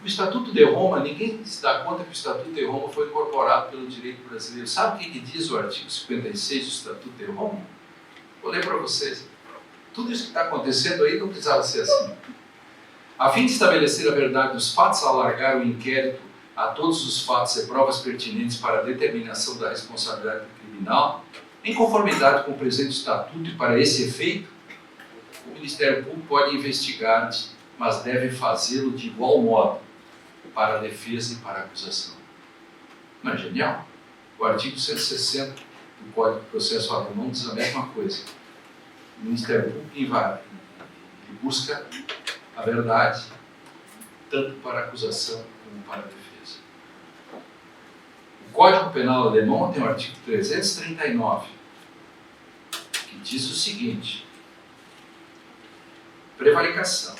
O Estatuto de Roma, ninguém se dá conta que o Estatuto de Roma foi incorporado pelo direito brasileiro. Sabe o que diz o artigo 56 do Estatuto de Roma? Vou ler para vocês. Tudo isso que está acontecendo aí não precisava ser assim. A fim de estabelecer a verdade dos fatos, alargar o inquérito a todos os fatos e provas pertinentes para a determinação da responsabilidade criminal, em conformidade com o presente Estatuto e para esse efeito, o Ministério Público pode investigar, mas deve fazê-lo de igual modo para a defesa e para a acusação. Não é genial? O artigo 160 do Código de Processo Alemão diz a mesma coisa. O Ministério Público invade e busca a verdade, tanto para a acusação como para a defesa. O Código Penal alemão tem o artigo 339, que diz o seguinte: prevaricação.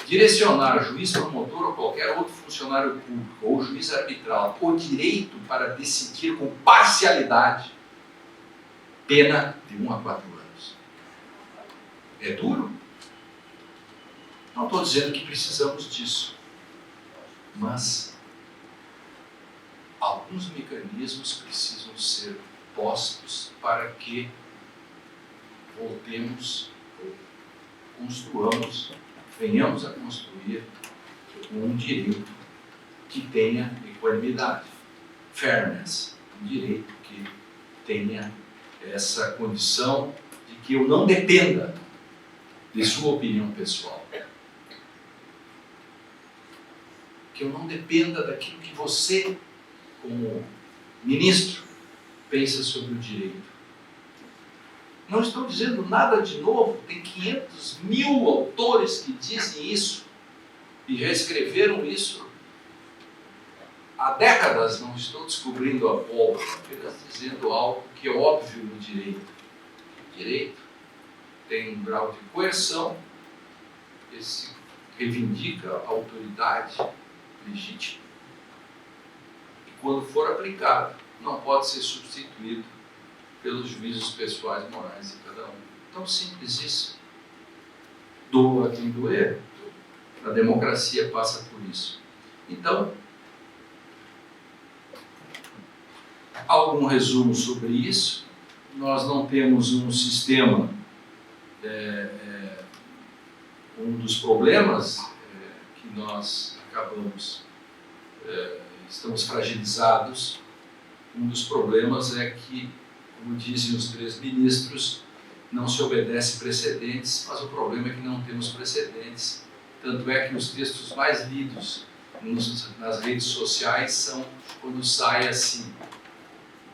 Direcionar juiz promotor ou qualquer outro funcionário público ou juiz arbitral o direito para decidir com parcialidade, pena de 1 a 4 anos. É duro? Não estou dizendo que precisamos disso, mas alguns mecanismos precisam ser postos para que voltemos, venhamos a construir um direito que tenha equanimidade, fairness, um direito que tenha essa condição de que eu não dependa de sua opinião pessoal. Que eu não dependa daquilo que você, como ministro, pensa sobre o direito. Não estou dizendo nada de novo, tem 500 mil autores que dizem isso e já escreveram isso há décadas. Não estou descobrindo a pólvora, apenas dizendo algo que é óbvio no direito. O direito tem um grau de coerção, esse reivindica a autoridade legítima, e quando for aplicado, não pode ser substituído pelos juízos pessoais morais de cada um. Tão simples isso. Doa quem doer. A democracia passa por isso. Então, algum resumo sobre isso. Nós não temos um sistema, um dos problemas que nós estamos fragilizados. Um dos problemas é que, como dizem os 3 ministros, não se obedece precedentes, mas o problema é que não temos precedentes. Tanto é que os textos mais lidos nas redes sociais são quando sai assim: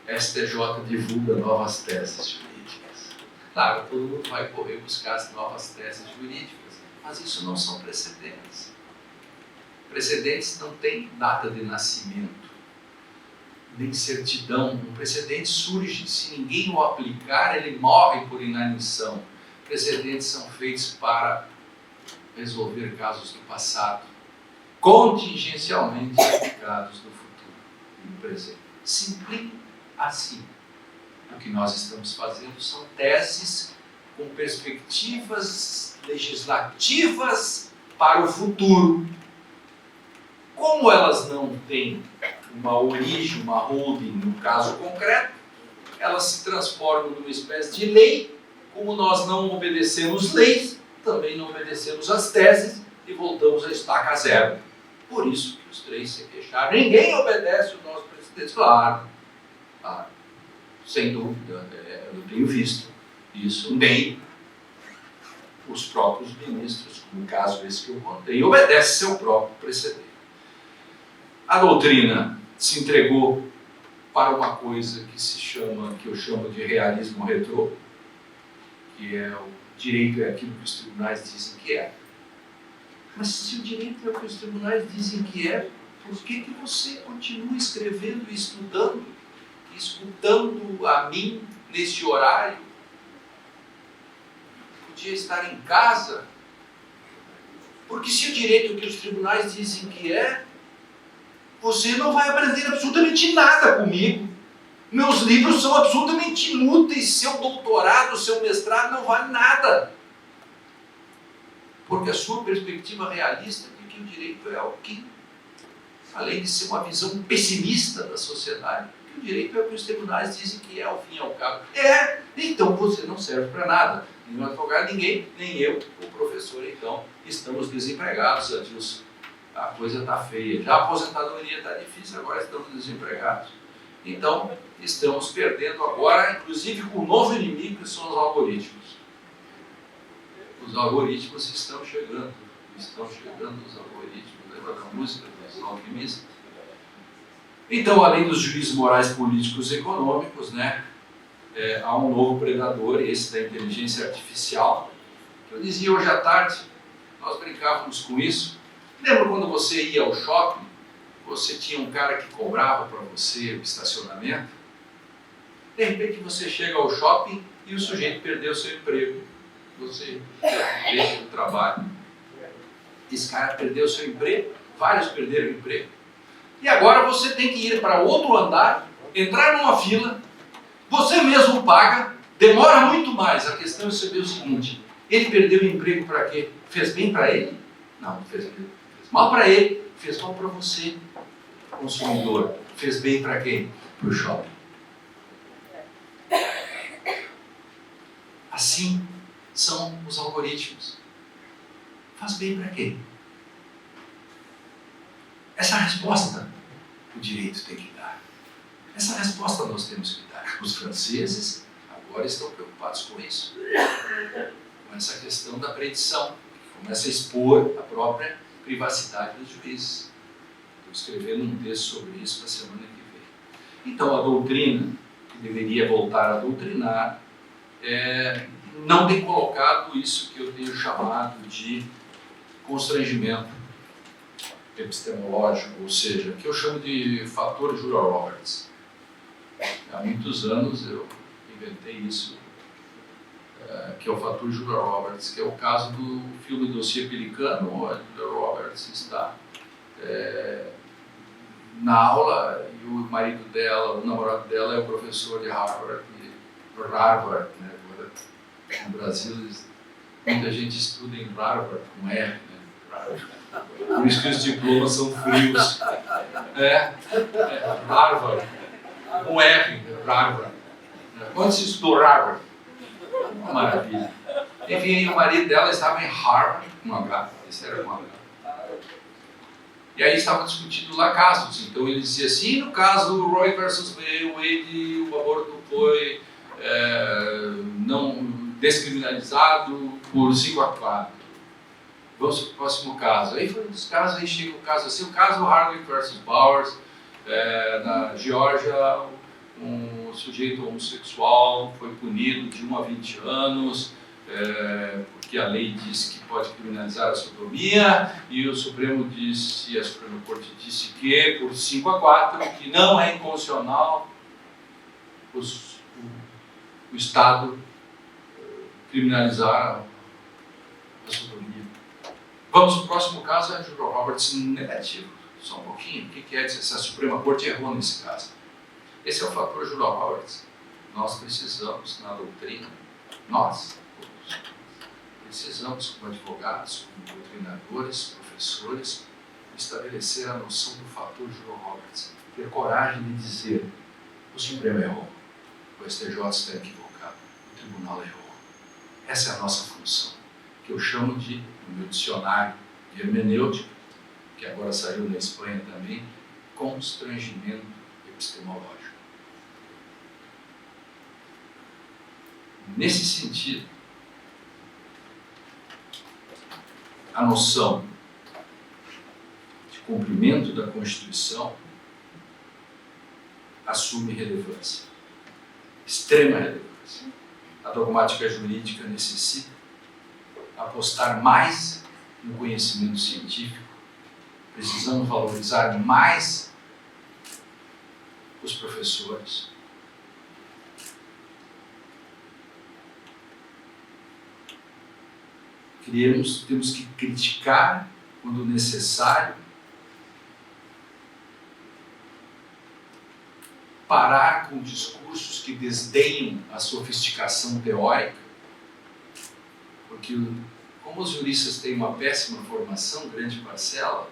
STJ divulga novas teses jurídicas. Claro, todo mundo vai correr buscar as novas teses jurídicas, mas isso não são precedentes. Precedentes não têm data de nascimento, nem certidão. Um precedente surge, se ninguém o aplicar, ele morre por inanição. Precedentes são feitos para resolver casos do passado, contingencialmente aplicados no futuro e no presente. Simples assim. O que nós estamos fazendo são teses com perspectivas legislativas para o futuro. Como elas não têm uma origem, uma holding no caso concreto, elas se transformam numa espécie de lei. Como nós não obedecemos leis, também não obedecemos as teses e voltamos a estaca zero. Por isso que os 3 se queixaram. Ninguém obedece o nosso presidente. Claro, sem dúvida, eu tenho visto isso, nem os próprios ministros, no caso esse que eu contei, obedece seu próprio precedente. A doutrina se entregou para uma coisa que eu chamo de realismo retrô, que é o direito é aquilo que os tribunais dizem que é. Mas se o direito é o que os tribunais dizem que é, por que você continua escrevendo e estudando, escutando a mim neste horário? podia estar em casa. Porque se o direito é o que os tribunais dizem que é, você não vai aprender absolutamente nada comigo. Meus livros são absolutamente inúteis. Seu doutorado, seu mestrado não vale nada. Porque a sua perspectiva realista de que o direito é o que, além de ser uma visão pessimista da sociedade, que o direito é o que os tribunais dizem que é, ao fim e ao cabo. Então você não serve para nada. Nenhum advogado, ninguém, nem eu, o professor, então, estamos desempregados, Adilson. A coisa está feia. Já a aposentadoria está difícil, agora estamos desempregados. Então, estamos perdendo agora, inclusive com um novo inimigo, que são os algoritmos. Os algoritmos estão chegando os algoritmos. Lembra da música dos alquimistas? Então, além dos juízes morais, políticos e econômicos, né, há um novo predador, esse da inteligência artificial. Eu dizia hoje à tarde, nós brincávamos com isso. Lembra quando você ia ao shopping, você tinha um cara que cobrava para você o estacionamento? De repente você chega ao shopping e o sujeito perdeu seu emprego. Você deixa o trabalho. Esse cara perdeu seu emprego, vários perderam o emprego. E agora você tem que ir para outro andar, entrar numa fila, você mesmo paga, demora muito mais. A questão é saber o seguinte: ele perdeu o emprego para quê? Fez bem para ele? Não, fez mal para ele, fez mal para você, consumidor. Fez bem para quem? Para o shopping. Assim são os algoritmos. Faz bem para quem? Essa resposta o direito tem que dar. Essa resposta nós temos que dar. Os franceses agora estão preocupados com isso. Com essa questão da predição, que começa a expor a própria privacidade dos juízes. Estou escrevendo um texto sobre isso na semana que vem. Então, a doutrina, que deveria voltar a doutrinar, não tem colocado isso que eu tenho chamado de constrangimento epistemológico, ou seja, que eu chamo de fator Julia-Roberts. Há muitos anos eu inventei isso, que é o fator Julia-Roberts, que é o caso do filme Dossiê Pelicano, onde Julia Roberts está na aula e o marido dela, o namorado dela é o professor de Harvard, né? Agora, no Brasil, muita gente estuda em Harvard com R, né? Harvard. Por isso que os diplomas são frios. Harvard, com R, Harvard. Quando se estudou Harvard? Uma maravilha. Enfim, o marido dela estava em Harvard, com H, esse era com H. E aí estavam discutindo lá casos. Então ele dizia assim: no caso Roe versus Wade, o aborto foi não descriminalizado por 5-4. Vamos para o próximo caso. Aí foi um dos casos, aí chega um caso assim, o caso Hardwick versus Bowers, na Geórgia, um sujeito homossexual foi punido de 1 a 20 anos, porque a lei diz que pode criminalizar a sodomia, e o Supremo disse, a Suprema Corte disse que, por 5-4, que não é inconstitucional o Estado criminalizar a sodomia. Vamos para o próximo caso, é Julia Roberts negativo. Só um pouquinho. O que é se a Suprema Corte errou nesse caso? Esse é o fator Julia Roberts. Nós precisamos, na doutrina, nós precisamos, como advogados, como doutrinadores, professores, estabelecer a noção do fator Julia Roberts. Ter coragem de dizer: o Supremo errou, o STJ está equivocado, o Tribunal errou. Essa é a nossa função, que eu chamo de, no meu dicionário de hermenêutica, que agora saiu na Espanha também, constrangimento epistemológico. Nesse sentido, a noção de cumprimento da Constituição assume relevância, extrema relevância. A dogmática jurídica necessita apostar mais no conhecimento científico, precisamos valorizar mais os professores. temos que criticar quando necessário, parar com discursos que desdenham a sofisticação teórica, porque como os juristas têm uma péssima formação, grande parcela,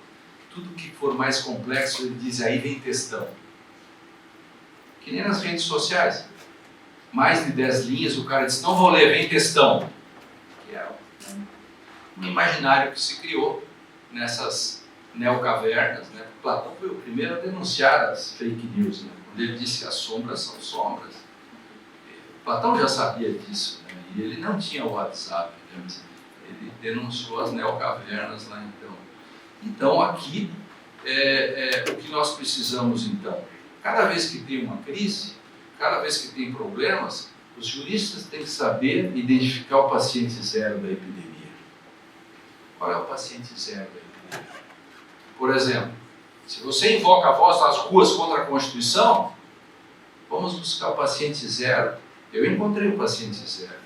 tudo que for mais complexo, ele diz, aí vem textão. Que nem nas redes sociais. Mais de 10 linhas, o cara diz, não vou ler, vem textão. Que é um imaginário que se criou nessas neocavernas, né? Platão foi o primeiro a denunciar as fake news, né? Quando ele disse que as sombras são sombras. Platão já sabia disso, né? E ele não tinha o WhatsApp, né? Ele denunciou as neocavernas lá então. Então aqui o que nós precisamos então, cada vez que tem uma crise, cada vez que tem problemas, os juristas têm que saber identificar o paciente zero da epidemia. Qual é o paciente zero da epidemia? Por exemplo, se você invoca a voz nas ruas contra a Constituição, vamos buscar o paciente zero. Eu encontrei o paciente zero.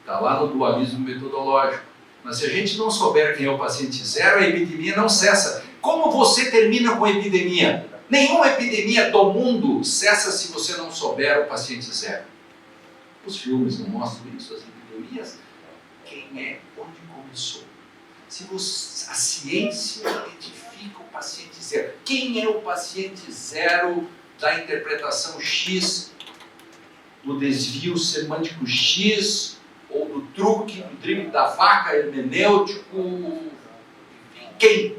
Está lá no dualismo metodológico. Mas se a gente não souber quem é o paciente zero, a epidemia não cessa. Como você termina com a epidemia? Nenhuma epidemia do mundo cessa se você não souber o paciente zero. Os filmes não mostram isso, as epidemias. Quem é, onde começou? A ciência identifica o paciente zero. Quem é o paciente zero da interpretação X, do desvio semântico X, ou do truque, do drible da vaca hermenêutico? Enfim, quem?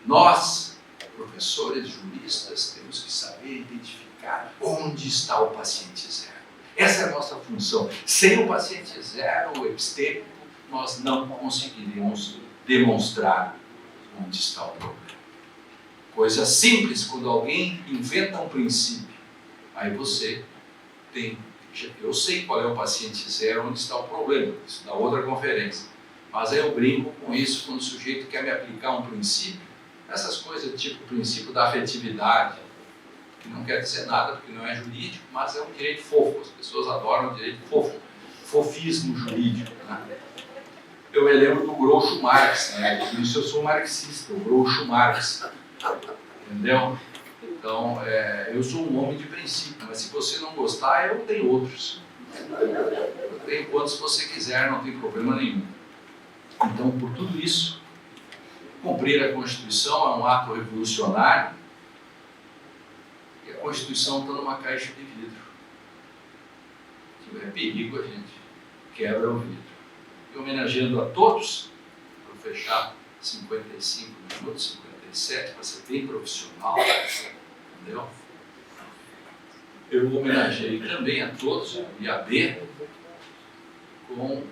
Nós, professores, juristas, temos que saber identificar onde está o paciente zero. Essa é a nossa função. Sem o paciente zero, o epistêmico, nós não conseguiremos demonstrar onde está o problema. Coisa simples, quando alguém inventa um princípio, aí você tem... Eu sei qual é o paciente zero, onde está o problema, isso na outra conferência. Mas aí eu brinco com isso quando o sujeito quer me aplicar um princípio, essas coisas tipo o princípio da afetividade, que não quer dizer nada, porque não é jurídico, mas é um direito fofo, as pessoas adoram o direito fofo, fofismo jurídico, né? Eu me lembro do Groucho Marx, né? Por isso eu sou marxista, o Groucho Marx, entendeu? Então, eu sou um homem de princípio, mas se você não gostar, eu tenho outros. Eu tenho quantos você quiser, não tem problema nenhum. Então, por tudo isso, cumprir a Constituição é um ato revolucionário, e a Constituição está numa caixa de vidro. Se tiver perigo, a gente quebra o vidro. E homenageando a todos, para fechar 55 minutos, 57, para ser bem profissional, entendeu? Eu homenageei também a todos, o IAB, com um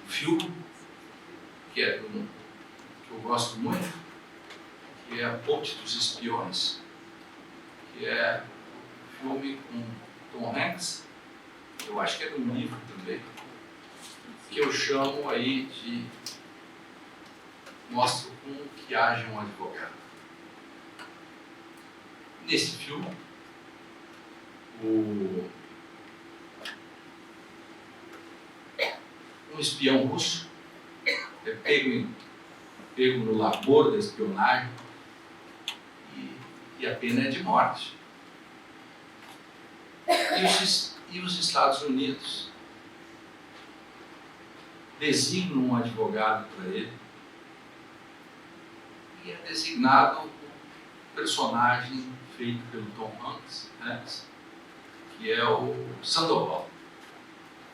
filme que eu gosto muito, que é A Ponte dos Espiões, que é um filme com Tom Hanks, eu acho que é um livro também, que eu chamo aí de Mostra como que age um advogado. Nesse filme, um espião russo é pego no labor da espionagem e a pena é de morte. E os Estados Unidos designam um advogado para ele e é designado um personagem feito pelo Tom Hanks, que é o Sandoval.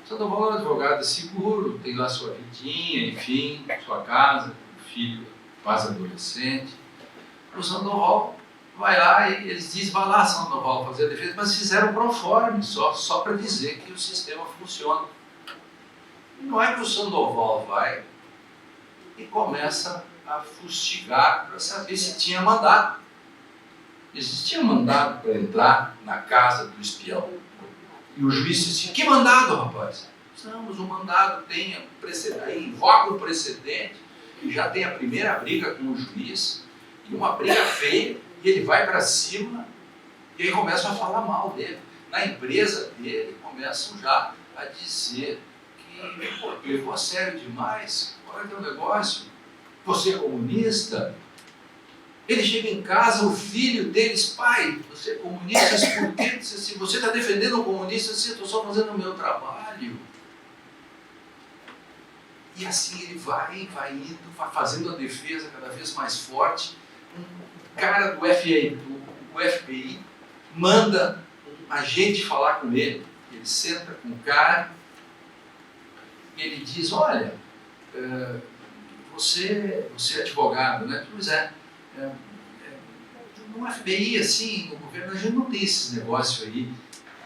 O Sandoval é um advogado seguro, tem lá sua vidinha, enfim, sua casa, um filho quase adolescente. O Sandoval vai lá e eles dizem, vai lá, Sandoval, fazer a defesa, mas fizeram proforme, só para dizer que o sistema funciona. E não é que o Sandoval vai e começa a fustigar para saber se tinha mandado. Existia mandado para entrar na casa do espião. E o juiz disse, que mandado, rapaz? Não, mas o mandado tem um precedente, aí invoca um precedente, e já tem a primeira briga com o juiz, e uma briga feia, e ele vai para cima, e aí começam a falar mal dele. Na empresa dele, começam já a dizer que pô, levou a sério demais. Olha o teu negócio. Você é comunista? Ele chega em casa, o filho deles, pai, você é comunista? Por quê? Se você está defendendo o comunista, eu estou só fazendo o meu trabalho. E assim ele vai indo, vai fazendo a defesa cada vez mais forte. Um cara do FBI manda um agente falar com ele. Ele senta com o cara e ele diz, olha, você é advogado, né? Pois é. No FBI, assim, no governo, a gente não tem esses negócios aí,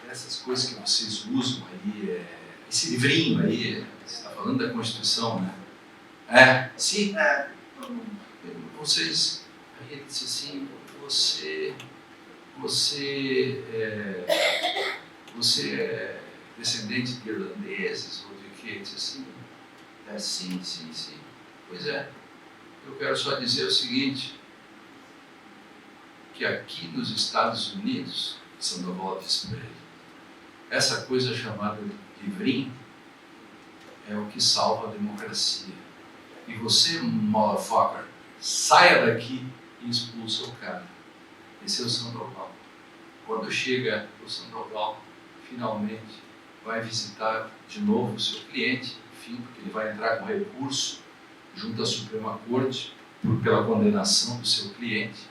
essas coisas que vocês usam aí, esse livrinho aí, você está falando da Constituição, né? Sim, vocês, aí ele disse assim, você é descendente de irlandeses ou de quê? Ele disse assim, sim, pois é, eu quero só dizer o seguinte, que aqui nos Estados Unidos, Sandoval disse para ele, essa coisa chamada livrinho é o que salva a democracia. E você, motherfucker, saia daqui e expulsa o cara. Esse é o Sandoval. Quando chega o Sandoval, finalmente vai visitar de novo o seu cliente, enfim, porque ele vai entrar com recurso junto à Suprema Corte pela condenação do seu cliente.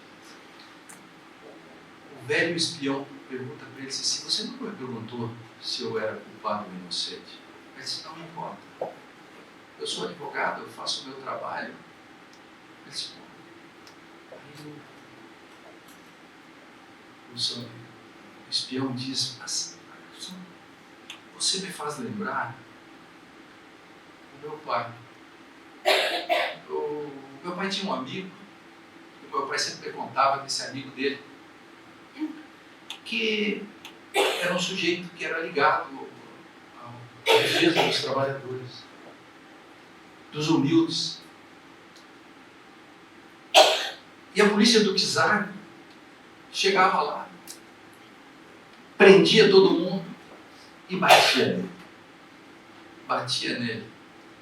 O velho espião pergunta para ele assim, você nunca me perguntou se eu era culpado ou inocente? Ele disse, não me importa. Eu sou advogado, eu faço o meu trabalho. Ele disse, aí o espião diz, mas você me faz lembrar o meu pai. O meu pai tinha um amigo, o meu pai sempre me contava desse amigo dele, que era um sujeito que era ligado à defesa dos trabalhadores, dos humildes. E a polícia do czar chegava lá, prendia todo mundo e batia nele. Batia nele.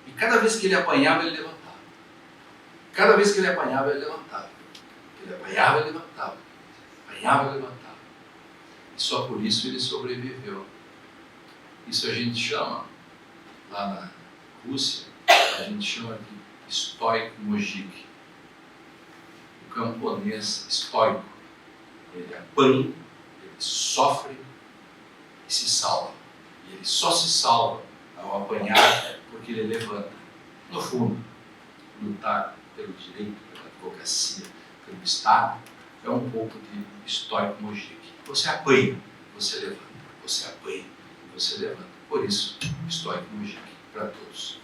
E cada vez que ele apanhava, ele levantava. Cada vez que ele apanhava, ele levantava. Ele apanhava, ele levantava. Apanhava, ele levantava. E só por isso ele sobreviveu. Isso a gente chama, lá na Rússia, a gente chama de estoico mujik. O camponês estoico. Ele apanha, ele sofre e se salva. E ele só se salva ao apanhar porque ele levanta. No fundo, lutar pelo direito, pela advocacia, pelo Estado, é um pouco de estoico mujik. Você apanha, você levanta. Você apanha, você levanta. Por isso, estoico mujik para todos.